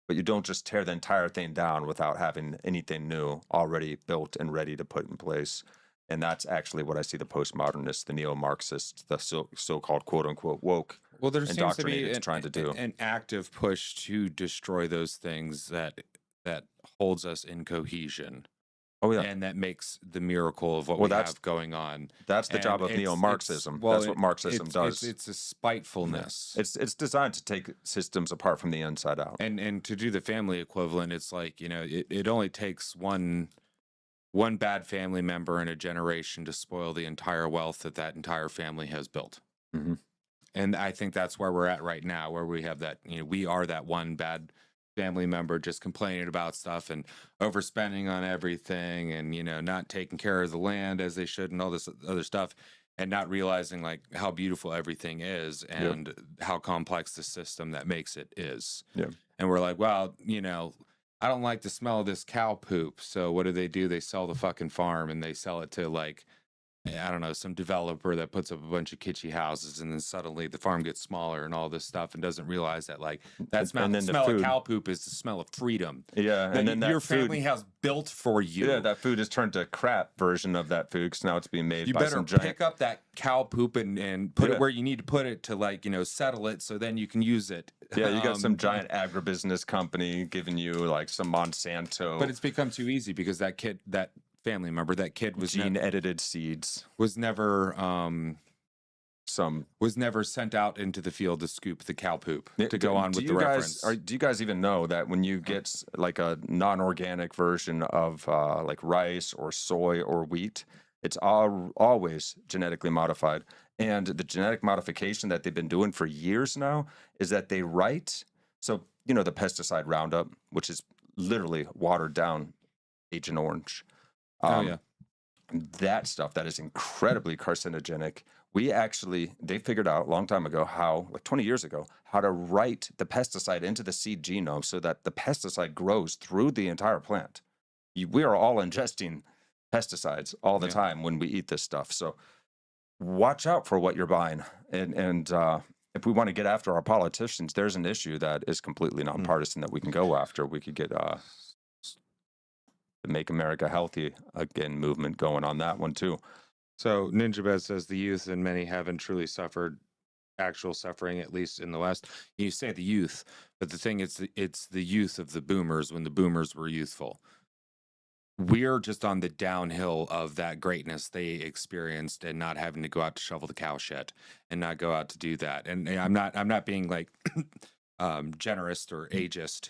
you don't just tear the entire thing down without having anything new already built and ready to put in place. And that's actually what I see the postmodernists, the neo-Marxists, the so-called quote-unquote woke there seems to be trying to do. An active push to destroy those things that holds us in cohesion. Oh, yeah. And that makes the miracle of what we have going on. That's the job of neo-Marxism. That's what Marxism does. It's a spitefulness. It's designed to take systems apart from the inside out. And to do the family equivalent, it's like, you know, it only takes one bad family member in a generation to spoil the entire wealth that entire family has built. Mm-hmm. And I think that's where we're at right now, where we have that, you know, we are that one bad family member just complaining about stuff and overspending on everything, and, you know, not taking care of the land as they should and all this other stuff, and not realizing like how beautiful everything is and how complex the system that makes it is. Yeah. And we're like, well, you know, I don't like the smell of this cow poop. So what do? They sell the fucking farm, and they sell it to like I don't know, some developer that puts up a bunch of kitschy houses, and then suddenly the farm gets smaller and all this stuff, and doesn't realize that like that And then the smell of food. cow poop is the smell of freedom Yeah, that and then your that food. family has built for you. Yeah, that food has turned to crap version of that food because now it's being made You by better some giant. pick up that cow poop and put Yeah. it where you need to put it to, like, you know, settle it so then you can use it. Yeah, you got some giant agribusiness company giving you like some Monsanto But it's become too easy because that family member, that kid was gene edited seeds. was never Some was never sent out into the field to scoop the cow poop to go on with the reference. Do you guys even know that when you get like a non-organic version of like rice or soy or wheat, it's always genetically modified. And the genetic modification that they've been doing for years now is that they write, so you know the pesticide Roundup, which is literally watered down Agent Orange. Oh yeah. That stuff that is incredibly carcinogenic. They figured out a long time ago how, like 20 years ago, how to write the pesticide into the seed genome so that the pesticide grows through the entire plant. We are all ingesting pesticides all the time when we eat this stuff. So watch out for what you're buying. And if we want to get after our politicians, there's an issue that is completely nonpartisan that we can go after. We could get the Make America Healthy Again movement going on that one too. So Ninja Bez says the youth and many haven't truly suffered actual suffering, at least in the West. You say the youth, but the thing is, it's the youth of the boomers when the boomers were youthful. We're just on the downhill of that greatness they experienced and not having to go out to shovel the cow shit and not go out to do that. And I'm not being like generous or ageist.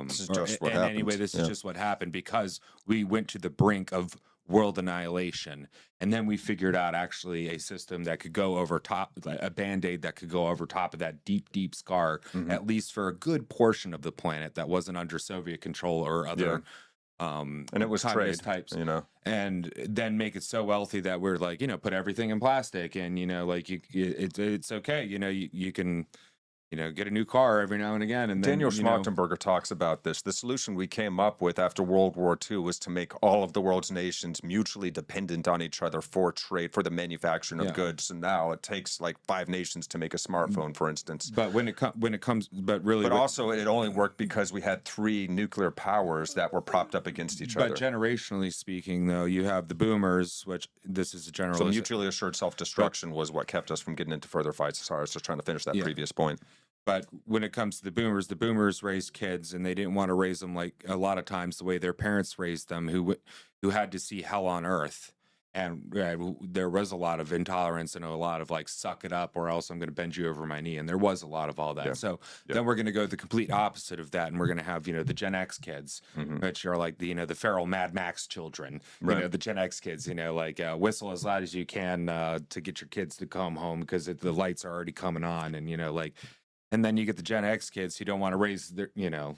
This is just what in any way, happened. this is just what happened because we went to the brink of world annihilation, and then we figured out actually a system that could go over top, a band-aid that could go over top of that deep scar, at least for a good portion of the planet that wasn't under Soviet control or other and it was communist trade, types, you know, and then make it so wealthy that we're like, you know, put everything in plastic, and you know, like it's okay, you know, you can, you know, get a new car every now and again. And then, Daniel Schmachtenberger talks about this. The solution we came up with after World War II was to make all of the world's nations mutually dependent on each other for trade, for the manufacturing of goods. And now it takes like 5 nations to make a smartphone, for instance. But when it comes, but really, but also it only worked because we had 3 nuclear powers that were propped up against each other. But generationally speaking, though, you have the boomers, which this is a general. So mutually assured self-destruction was what kept us from getting into further fights. Sorry, I was just trying to finish that previous point. But when it comes to the boomers raised kids, and they didn't want to raise them like a lot of times the way their parents raised them, who had to see hell on earth. And there was a lot of intolerance and a lot of like, suck it up or else I'm going to bend you over my knee. And there was a lot of all that. So then we're going to go the complete opposite of that. And we're going to have, you know, the Gen X kids, which are like the, you know, the feral Mad Max children, you know, the Gen X kids, you know, like whistle as loud as you can to get your kids to come home because the lights are already coming on. And, you know, like, and then you get the Gen X kids who don't want to raise their, you know,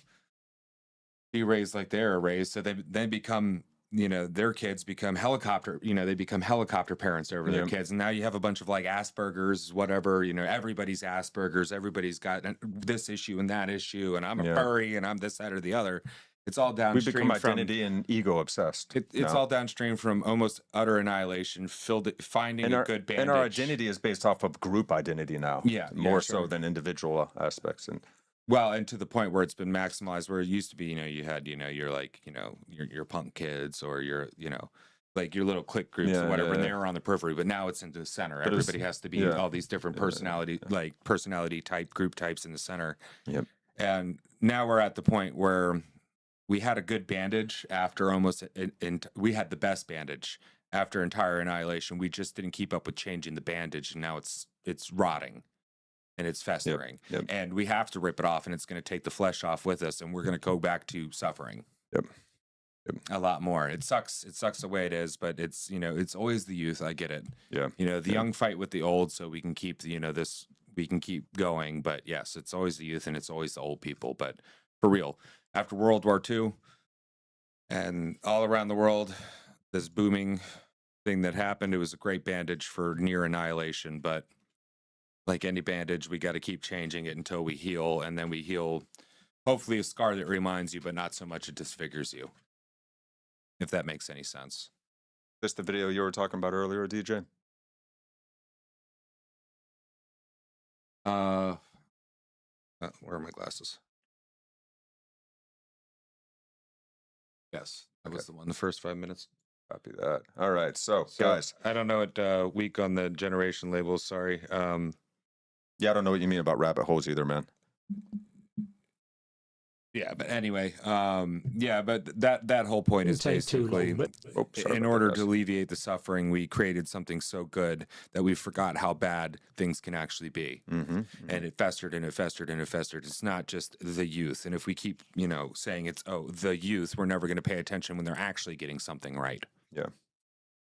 be raised like they're raised. So they become, you know, their kids become helicopter, you know, they become helicopter parents over their kids. And now you have a bunch of like Asperger's, whatever, you know, everybody's Asperger's, everybody's got this issue and that issue. And I'm a furry and I'm this, that, or the other. It's all downstream. We become identity and ego obsessed. It's all downstream from almost utter annihilation, finding a good bandage. And our identity is based off of group identity now. Yeah. More so than individual aspects. And well, and to the point where it's been maximized, where it used to be, you know, you had, you know, you're like, you know, your punk kids or your, you know, like your little clique groups or whatever, and they were on the periphery, but now it's into the center. But everybody has to be all these different personality type group types in the center. Yep. And now we're at the point where we had a good bandage after we had the best bandage after entire annihilation. We just didn't keep up with changing the bandage, and now it's rotting and it's festering. And we have to rip it off, and it's going to take the flesh off with us, and we're going to go back to suffering. A lot more. It sucks. It sucks the way it is, but it's, you know, it's always the youth. I get it. You know, the young fight with the old, so we can keep, you know, we can keep going. But yes, it's always the youth and it's always the old people. But for real, after World War II and all around the world, this booming thing that happened, it was a great bandage for near annihilation. But like any bandage, we got to keep changing it until we heal. And then we heal, hopefully a scar that reminds you, but not so much it disfigures you. If that makes any sense. This the video you were talking about earlier, DJ? Where are my glasses? Yes, that was the one. The first 5 minutes. Copy that. All right. So So, guys, I don't know what week on the generation labels. Sorry. yeah, I don't know what you mean about rabbit holes either, man. Yeah, but anyway, yeah, but that whole point is Didn't take too basically, long, but Oh, sorry in about order that, to guys. alleviate the suffering, we created something so good that we forgot how bad things can actually be. Mm-hmm. And it festered and it festered and it festered. It's not just the youth. And if we keep, saying it's, the youth, we're never going to pay attention when they're actually getting something right. Yeah.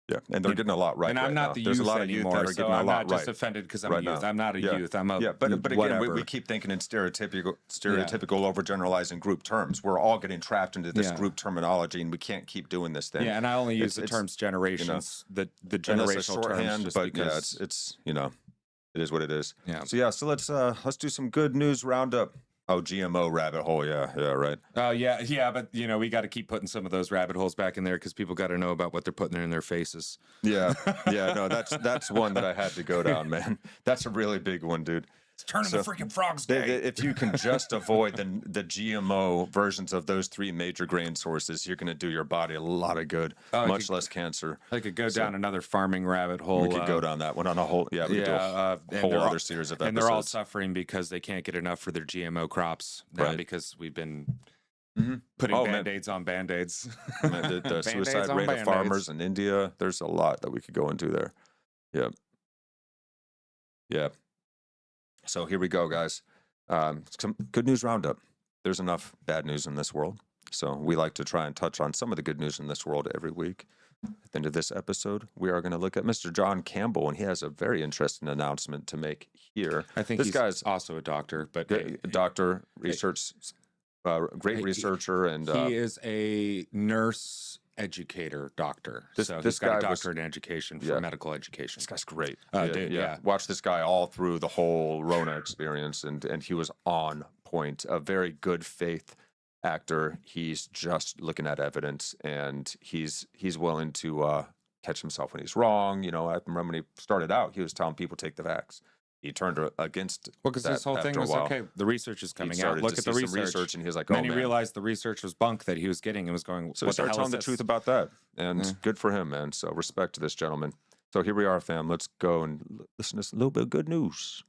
Yeah. And they're getting a lot right. And I'm right not now. the There's youth a lot of youth anymore, that are so getting a I'm lot not just right. offended because I'm right a youth. now. I'm not a Yeah. youth. I'm a Yeah, but again, whatever. we keep thinking in stereotypical, overgeneralizing group terms. We're all getting trapped into this Yeah. group terminology, and we can't keep doing this thing. Yeah, and I only use the It's- terms generations, the And that's a generational shorthand, terms, just but because. yeah, it's it is what it is. Yeah. So let's do some good news roundup. Oh, GMO rabbit hole. Yeah, right. Oh yeah, but we got to keep putting some of those rabbit holes back in there because people got to know about what they're putting in their faces. Yeah, yeah. No, that's one that I had to go down, man. That's a really big one, dude. It's turning So, the freaking frogs They- gay. they- if you can just avoid the GMO versions of those 3 major grain sources, you're going to do your body a lot of good, Oh, much less cancer. I could go So- down another farming rabbit hole. We could go down that one on a whole. Yeah, we could do a and whole they're all- other series of and they're all episodes. suffering because they can't get enough for their GMO crops now Right. because we've been Mhm. putting Oh, man. band-aids on band-aids. Man, the Band-Aids suicide on rate of Band-Aids. farmers in India. There's a lot that we could go into there. Yeah. Yeah. So here we go, guys. Some good news roundup. There's enough bad news in this world. So we like to try and touch on some of the good news in this world every week. At the end of this episode, we are going to look at Mr. John Campbell, and he has a very interesting announcement to make here. I think This he's guy's also a doctor, but doctor, research, great He- researcher, and he is a nurse educator doctor. This- So this he's got a guy was- doctorate in education for yeah. medical education. this guy's great. Oh, dude, yeah. Watch this guy all through the whole Rona experience, and he was on point. A very good faith actor. He's just looking at evidence, and he's willing to catch himself when he's wrong. I remember when he started out, he was telling people take the vax. He turned against Well, because this that whole thing after a was while. okay. The research is He coming out. started Look to at the see some research. and he was like, And "Oh then he man!" realized the research was bunk that he was getting and was going, So he what the started hell telling is the this? truth about that, and Yeah. good for him, man. So respect to this gentleman. So here we are, fam. Let's go and listen to a little bit of good news.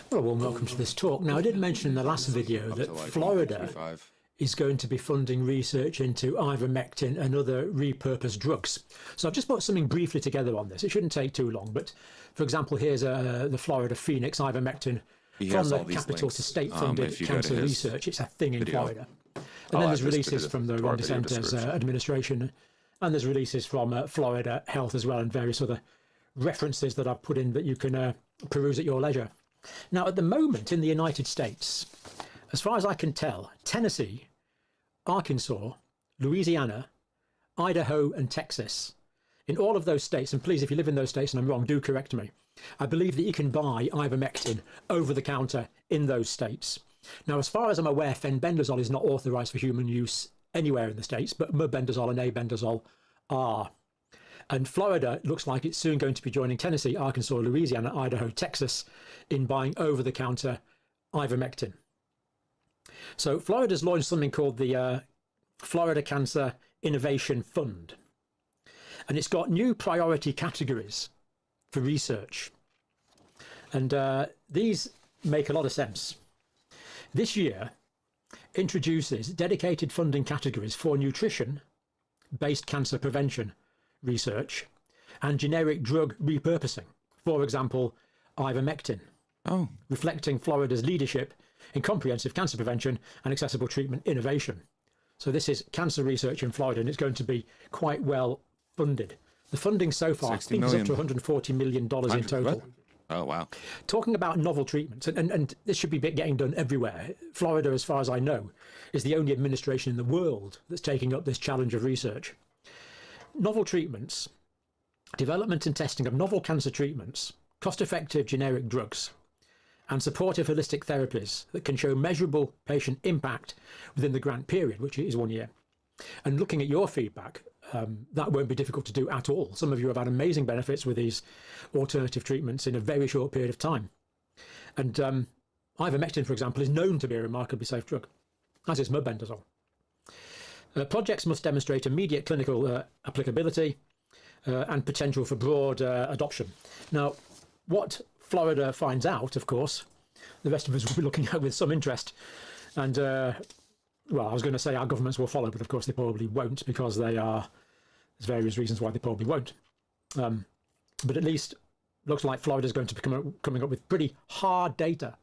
Well, a warm welcome to this talk. Now, I did mention in the last video Up that to like Florida 155. is going to be funding research into ivermectin and other repurposed drugs. So I've just put something briefly together on this. It shouldn't take too long, but for example, here's the Florida Phoenix ivermectin He from has the all these capital links, to state-funded if you go to cancer his research. It's a thing in video. Florida. And I'll then add there's this to releases the- from the to our Ron video DeSantis description. administration, and there's releases from Florida Health as well, and various other references that I've put in that you can peruse at your leisure. Now, at the moment in the United States, as far as I can tell, Tennessee, Arkansas, Louisiana, Idaho, and Texas, in all of those states, and please, if you live in those states and I'm wrong, do correct me, I believe that you can buy ivermectin over the counter in those states. Now, as far as I'm aware, fenbendazole is not authorized for human use anywhere in the states, but mebendazole and abendazole are. And Florida looks like it's soon going to be joining Tennessee, Arkansas, Louisiana, Idaho, Texas in buying over-the-counter ivermectin. So Florida's launched something called the Florida Cancer Innovation Fund. And it's got new priority categories for research. And these make a lot of sense. This year introduces dedicated funding categories for nutrition-based cancer prevention research and generic drug repurposing. For example, ivermectin, Oh, reflecting Florida's leadership in comprehensive cancer prevention and accessible treatment innovation. So this is cancer research in Florida, and it's going to be quite well funded. The funding so far, I 60 think, is up to million. $140 million in total. what? Oh, wow. Talking about novel treatments, and this should be getting done everywhere. Florida, as far as I know, is the only administration in the world that's taking up this challenge of research. Novel treatments, development and testing of novel cancer treatments, cost-effective generic drugs, and supportive holistic therapies that can show measurable patient impact within the grant period, which is 1 year. And looking at your feedback, that won't be difficult to do at all. Some of you have had amazing benefits with these alternative treatments in a very short period of time. And ivermectin, for example, is known to be a remarkably safe drug, as is mebendazole. Projects must demonstrate immediate clinical applicability and potential for broad adoption. Now, what Florida finds out, of course, the rest of us will be looking at with some interest. And, well, I was going to say our governments will follow, but of course they probably won't, because there's various reasons why they probably won't. But at least looks like Florida's going to be coming up with pretty hard data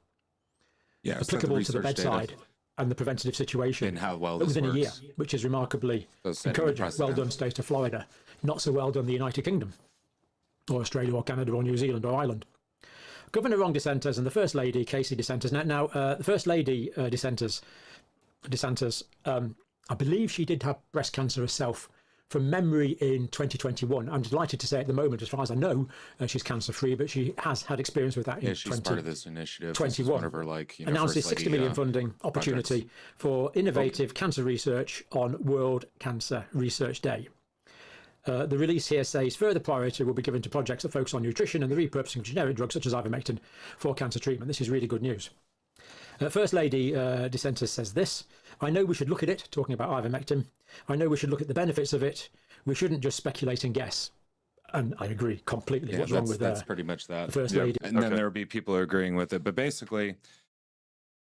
applicable to the bedside and the preventative situation and how well this within works. a year, which is remarkably encouraging. Well done, state of Florida. Not so well done the United Kingdom, or Australia, or Canada, or New Zealand, or Ireland. Governor Ron DeSantis and the First Lady, Casey DeSantis. Now the First Lady, DeSantis, I believe she did have breast cancer herself from memory in 2021. I'm delighted to say at the moment, as far as I know, she's cancer-free, but she has had experience with that in she's part of this initiative. 21. One of her, like, announced this 60 million funding opportunity for innovative cancer research on World Cancer Research Day. The release here says further priority will be given to projects that focus on nutrition and the repurposing of generic drugs such as ivermectin for cancer treatment. This is really good news. First Lady DeSantis says this: I know we should look at it, talking about ivermectin. I know we should look at the benefits of it. We shouldn't just speculate and guess. And I agree completely. What's wrong with that's pretty much that. First Lady? And then there will be people agreeing with it. But basically,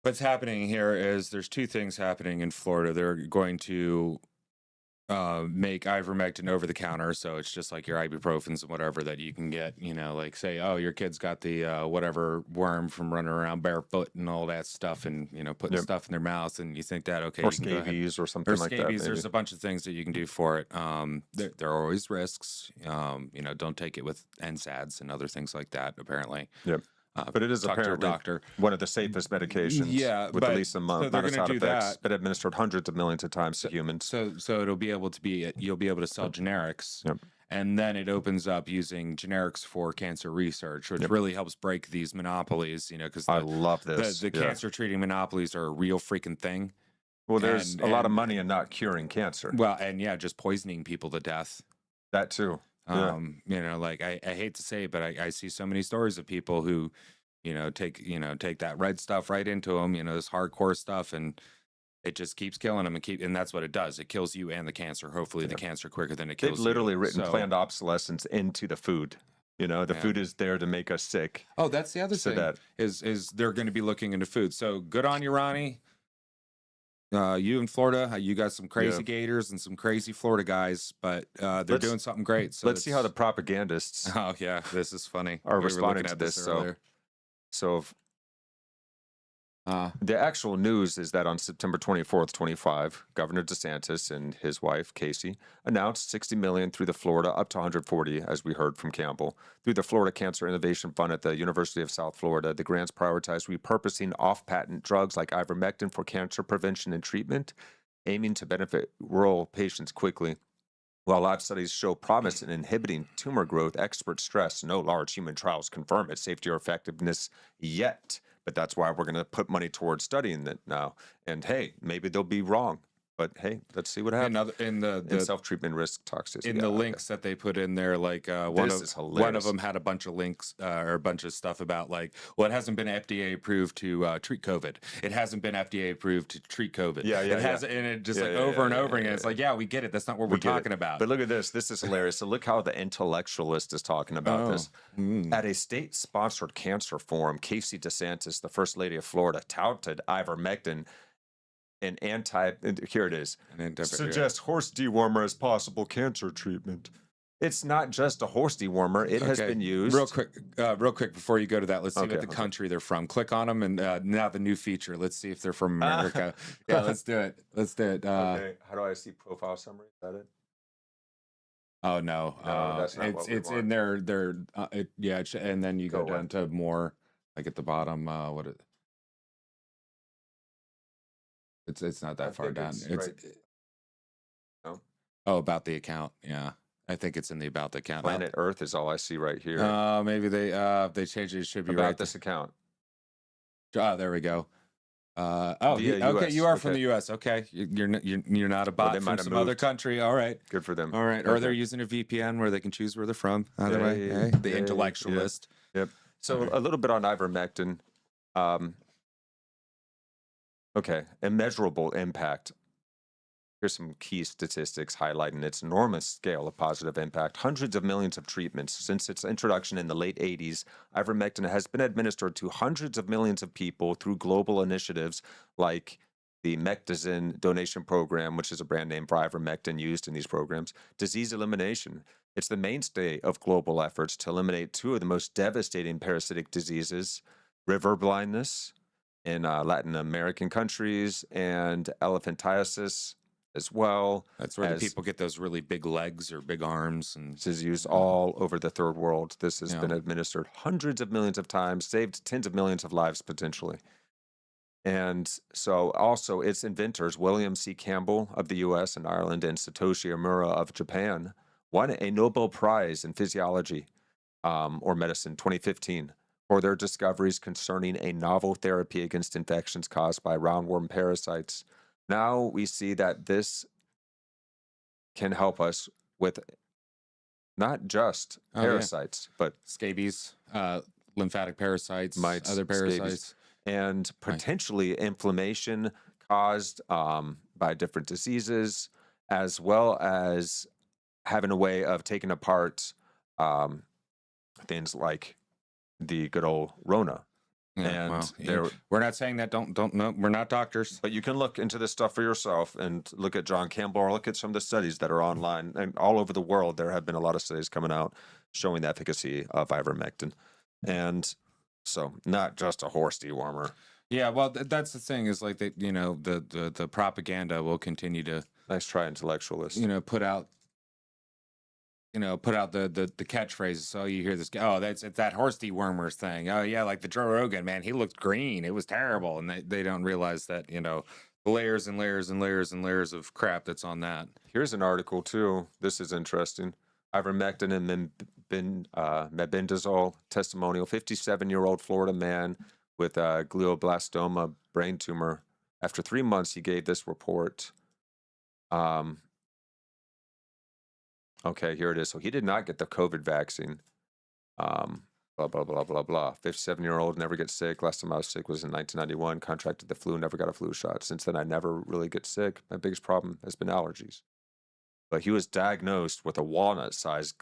what's happening here is there's two things happening in Florida. They're going to make ivermectin over the counter, so it's just like your ibuprofens and whatever that you can get, like say, oh, your kid's got the whatever worm from running around barefoot and all that stuff, and putting stuff in their mouth, and you think that, okay, or scabies or something like that. There's a bunch of things that you can do for it. There are always risks. Don't take it with NSAIDs and other things like that, apparently. Yep. But it is apparently one of the safest medications. Yeah, with the least amount of side effects. That. Been administered hundreds of millions of times to humans. So it'll be able to be. You'll be able to sell generics, and then it opens up using generics for cancer research, which really helps break these monopolies. Because I love this. The cancer treating monopolies are a real freaking thing. Well, there's a lot of money in not curing cancer. Well, and just poisoning people to death. That too. Like I hate to say it, but I see so many stories of people who, take that red stuff right into them, this hardcore stuff, and it just keeps killing them and that's what it does. It kills you and the cancer. Hopefully the cancer quicker than it kills you. They've literally written planned obsolescence into the food. The food is there to make us sick. Oh, that's the other thing. Is they're going to be looking into food. So good on you, Ronnie. You in Florida, you got some crazy gators and some crazy Florida guys, but they're doing something great. So let's see how the propagandists. Oh yeah, this is funny. Are responding to this. So the actual news is that on September 24th, 25, Governor DeSantis and his wife Casey announced $60 million through the Florida, up to $140, as we heard from Campbell, through the Florida Cancer Innovation Fund at the University of South Florida. The grants prioritize repurposing off-patent drugs like ivermectin for cancer prevention and treatment, aiming to benefit rural patients quickly. While live studies show promise in inhibiting tumor growth, experts stress no large human trials confirm its safety or effectiveness yet. But that's why we're going to put money towards studying it now. And hey, maybe they'll be wrong. But hey, let's see what happens. In the self-treatment risk toxicity. In the links that they put in there, like one of them had a bunch of links or a bunch of stuff about like, well, it hasn't been FDA approved to treat COVID. It hasn't been FDA approved to treat COVID. It hasn't, and it just over and over again. It's like, we get it. That's not what we're talking about. But look at this. This is hilarious. So look how the intellectualist is talking about this. At a state-sponsored cancer forum, Casey DeSantis, the First Lady of Florida, touted ivermectin. Here it is. Suggests horse dewormer as possible cancer treatment. It's not just a horse dewormer. It has been used. Real quick before you go to that, let's see what the country they're from. Click on them, and now the new feature. Let's see if they're from America. Let's do it. Okay. How do I see profile summary? Is that it? Oh no, that's not what we it's want. in their and then you go down to more, like at the bottom. It's not that far down. About the account. Yeah, I think it's in the about the account. Planet Earth is all I see right here. Maybe they changed it. It should be about right this account. there we go. Via okay, US. you are from Okay. the U.S. Okay, you're not a bot they from might have some other moved. country. All right, Good for them. all right. Or they're Okay. using a VPN where they can choose where they're from. Either way, Yay, hey, the yay, intellectualist. Yep. So Okay. a little bit on ivermectin. Okay, immeasurable impact. Here's some key statistics highlighting its enormous scale of positive impact. Hundreds of millions of treatments. Since its introduction in the late 80s, ivermectin has been administered to hundreds of millions of people through global initiatives like the Mectizin donation program, which is a brand name for ivermectin used in these programs, disease elimination. It's the mainstay of global efforts to eliminate two of the most devastating parasitic diseases, river blindness in Latin American countries and elephantiasis as well. That's where the as people get those really big legs or big arms, and this is used all over the third world. This has Yeah. been administered hundreds of millions of times, saved tens of millions of lives potentially. And so also its inventors, William C. Campbell of the US and Ireland and Satoshi Omura of Japan, won a Nobel Prize in physiology or medicine 2015 for their discoveries concerning a novel therapy against infections caused by roundworm parasites. Now we see that this can help us with not just Oh, yeah. parasites, but scabies, lymphatic parasites, mites, other scabies, parasites. and potentially inflammation caused by different diseases, as well as having a way of taking apart things like the good old Rona. Yeah, And well, there, we're not saying that. Don't know. We're not doctors. but you can look into this stuff for yourself and look at John Campbell or look at some of the studies that are online and all over the world. There have been a lot of studies coming out showing the efficacy of ivermectin, and so not just a horse dewormer. Yeah, well, that's the thing is like that. The propaganda will continue to Nice try, intellectualist. put out the catchphrases. So you hear this, oh, it's that horse dewormers thing. Oh yeah, like the Joe Rogan, man, he looked green. It was terrible. And they don't realize that, the layers and layers and layers and layers of crap that's on that. Here's an article too. This is interesting. Ivermectin and mebendazole testimonial. 57-year-old Florida man with a glioblastoma brain tumor. After 3 months, he gave this report. Okay, here it is. So he did not get the COVID vaccine. Blah, blah, blah, blah, blah. 57-year-old, never get sick. Last time I was sick was in 1991. Contracted the flu, never got a flu shot. Since then, I never really get sick. My biggest problem has been allergies. But he was diagnosed with a walnut-sized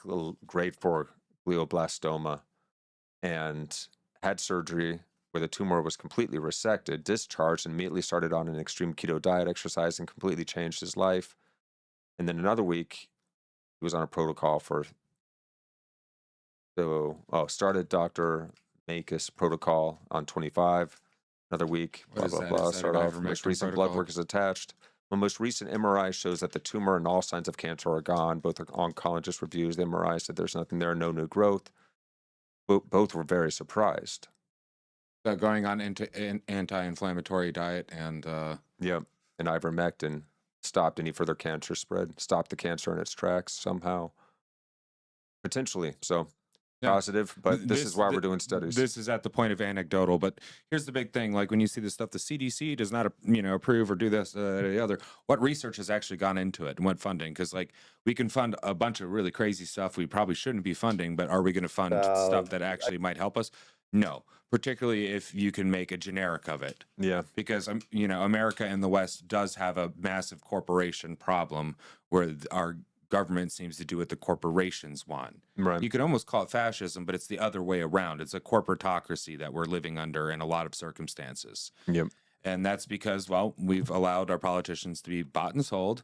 grade 4 glioblastoma and had surgery where the tumor was completely resected, discharged, and immediately started on an extreme keto diet, exercise, and completely changed his life. And then another week, he was on a protocol for, started Dr. Makis protocol on 25. Another week, What blah, is blah, that? blah. Is that Start an off, most ivermectin recent blood protocol? work is attached. The most recent MRI shows that the tumor and all signs of cancer are gone. Both oncologist reviews the MRI said there's nothing there, no new growth. Both were very surprised. So going on into an anti-inflammatory diet and Yep. And ivermectin stopped any further cancer spread, stopped the cancer in its tracks somehow. Potentially. So Yeah. positive, but this is why we're doing studies. This is at the point of anecdotal, but here's the big thing. Like when you see this stuff, the CDC does not, approve or do this, the other. What research has actually gone into it and what funding? Because like we can fund a bunch of really crazy stuff we probably shouldn't be funding, but are we going to fund stuff that actually might help us? No, particularly if you can make a generic of it. Yeah. Because, America and the West does have a massive corporation problem where our government seems to do what the corporations want. Right. You could almost call it fascism, but it's the other way around. It's a corporatocracy that we're living under in a lot of circumstances. Yep. And that's because, well, we've allowed our politicians to be bought and sold.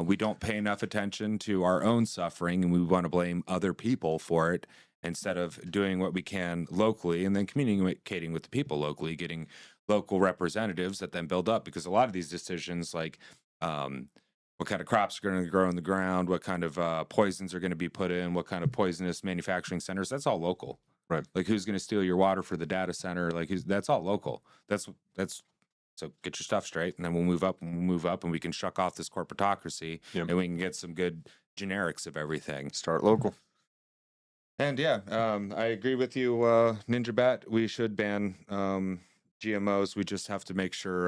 We don't pay enough attention to our own suffering, and we want to blame other people for it instead of doing what we can locally and then communicating with the people locally, getting local representatives that then build up. Because a lot of these decisions, like what kind of crops are going to grow in the ground, what kind of poisons are going to be put in, what kind of poisonous manufacturing centers, that's all local. Right. Like who's going to steal your water for the data center? Like that's all local. That's so get your stuff straight, and then we'll move up and we can shuck off this corporatocracy. Yep. And we can get some good generics of everything. Start local. And yeah, I agree with you, Ninja Bat. We should ban GMOs. We just have to make sure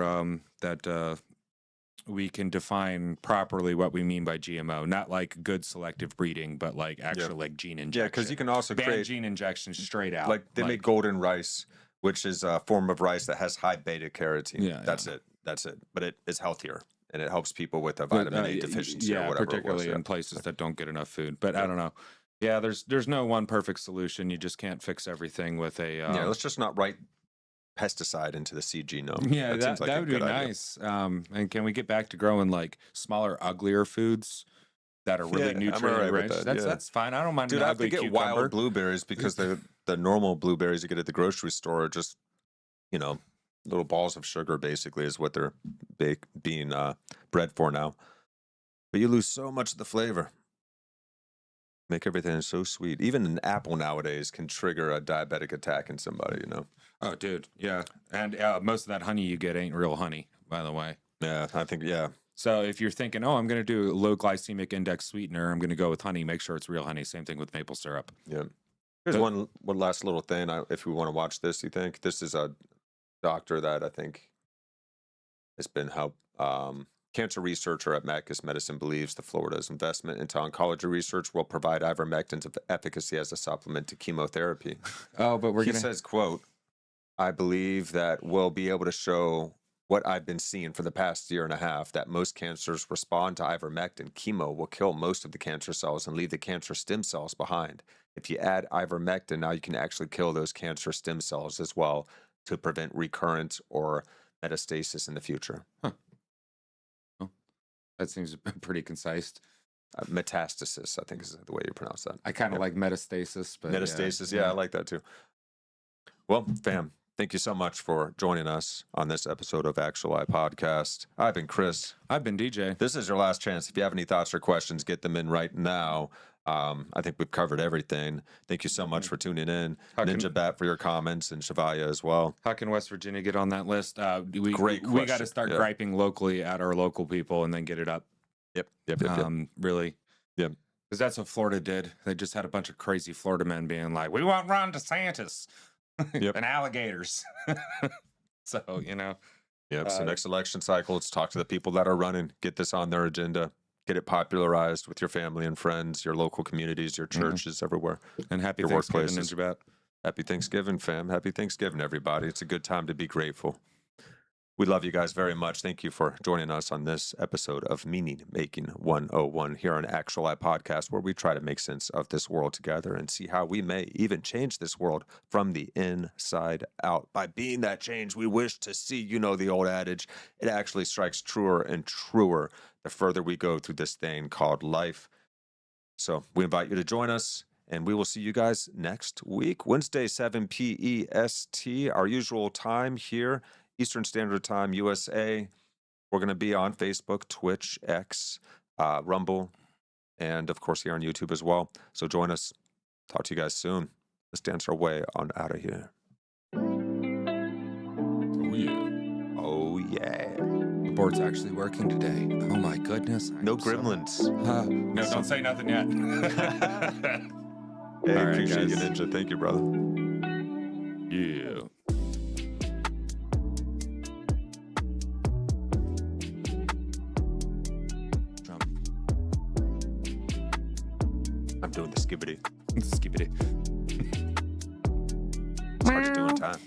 that we can define properly what we mean by GMO, not like good selective breeding, but like actual like gene injection. Yeah, because you can also ban create gene injection straight out. like they make golden rice, which is a form of rice that has high beta carotene. Yeah, That's it. That's it. But it is healthier and it helps people with a vitamin A deficiency or whatever. Particularly in places that don't get enough food. But I don't know. Yeah, there's no one perfect solution. You just can't fix everything with a. Yeah, let's just not write pesticide into the seed genome. Yeah, that would be nice. And can we get back to growing like smaller, uglier foods that are really nutrient rich? That's fine. I don't mind. Dude, an I have to ugly get cucumber. wild blueberries because the normal blueberries you get at the grocery store are just, little balls of sugar. Basically, is what they're being bred for now. But you lose so much of the flavor. Make everything so sweet. Even an apple nowadays can trigger a diabetic attack in somebody, Oh, dude, yeah. And most of that honey you get ain't real honey, by the way. Yeah, I think, yeah. So if you're thinking, oh, I'm going to do a low glycemic index sweetener, I'm going to go with honey, make sure it's real honey. Same thing with maple syrup. Yeah. Here's one last little thing. If we want to watch this, you think? This is a doctor that I think has been helped. Cancer researcher at Macus Medicine believes the Florida's investment into oncology research will provide ivermectin's efficacy as a supplement to chemotherapy. Oh, but He says, quote, I believe that we'll be able to show what I've been seeing for the past year and a half, that most cancers respond to ivermectin. Chemo will kill most of the cancer cells and leave the cancer stem cells behind. If you add ivermectin, now you can actually kill those cancer stem cells as well to prevent recurrence or metastasis in the future. Huh. That seems pretty concise. Metastasis, I think is the way you pronounce that. I kind of like metastasis. But metastasis, yeah, I like that too. Well, fam, thank you so much for joining us on this episode of Actuali Podcast. I've been Chris. I've been DJ. This is your last chance. If you have any thoughts or questions, get them in right now. I think we've covered everything. Thank you so much for tuning in. Ninja Bat for your comments and Shavaya as well. How can West Virginia get on that list? Great question. We got to start griping locally at our local people and then get it up. Yep. Really. Yep. Because that's what Florida did. They just had a bunch of crazy Florida men being like, we want Ron DeSantis and alligators. So, Yep. So next election cycle, let's talk to the people that are running. Get this on their agenda. Get it popularized with your family and friends, your local communities, your churches, everywhere. And happy your Thanksgiving, workplaces. Ninja Bat. Happy Thanksgiving, fam. Happy Thanksgiving, everybody. It's a good time to be grateful. We love you guys very much. Thank you for joining us on this episode of Meaning Making 101 here on Actuali Podcast, where we try to make sense of this world together and see how we may even change this world from the inside out. By being that change we wish to see, the old adage, it actually strikes truer and truer the further we go through this thing called life. So we invite you to join us, and we will see you guys next week, Wednesday, 7 PEST, our usual time here, Eastern Standard Time, USA. We're going to be on Facebook, Twitch, X, Rumble, and of course here on YouTube as well. So join us. Talk to you guys soon. Let's dance our way on out of here. Oh, yeah. Oh, yeah. The board's actually working today. Oh, my goodness. No gremlins. No, don't say nothing yet. Hey, all right, appreciate guys. you, Ninja. Thank you, brother. Yeah. Trump. I'm doing the skibbity. Skibbity. It's hard to do in time.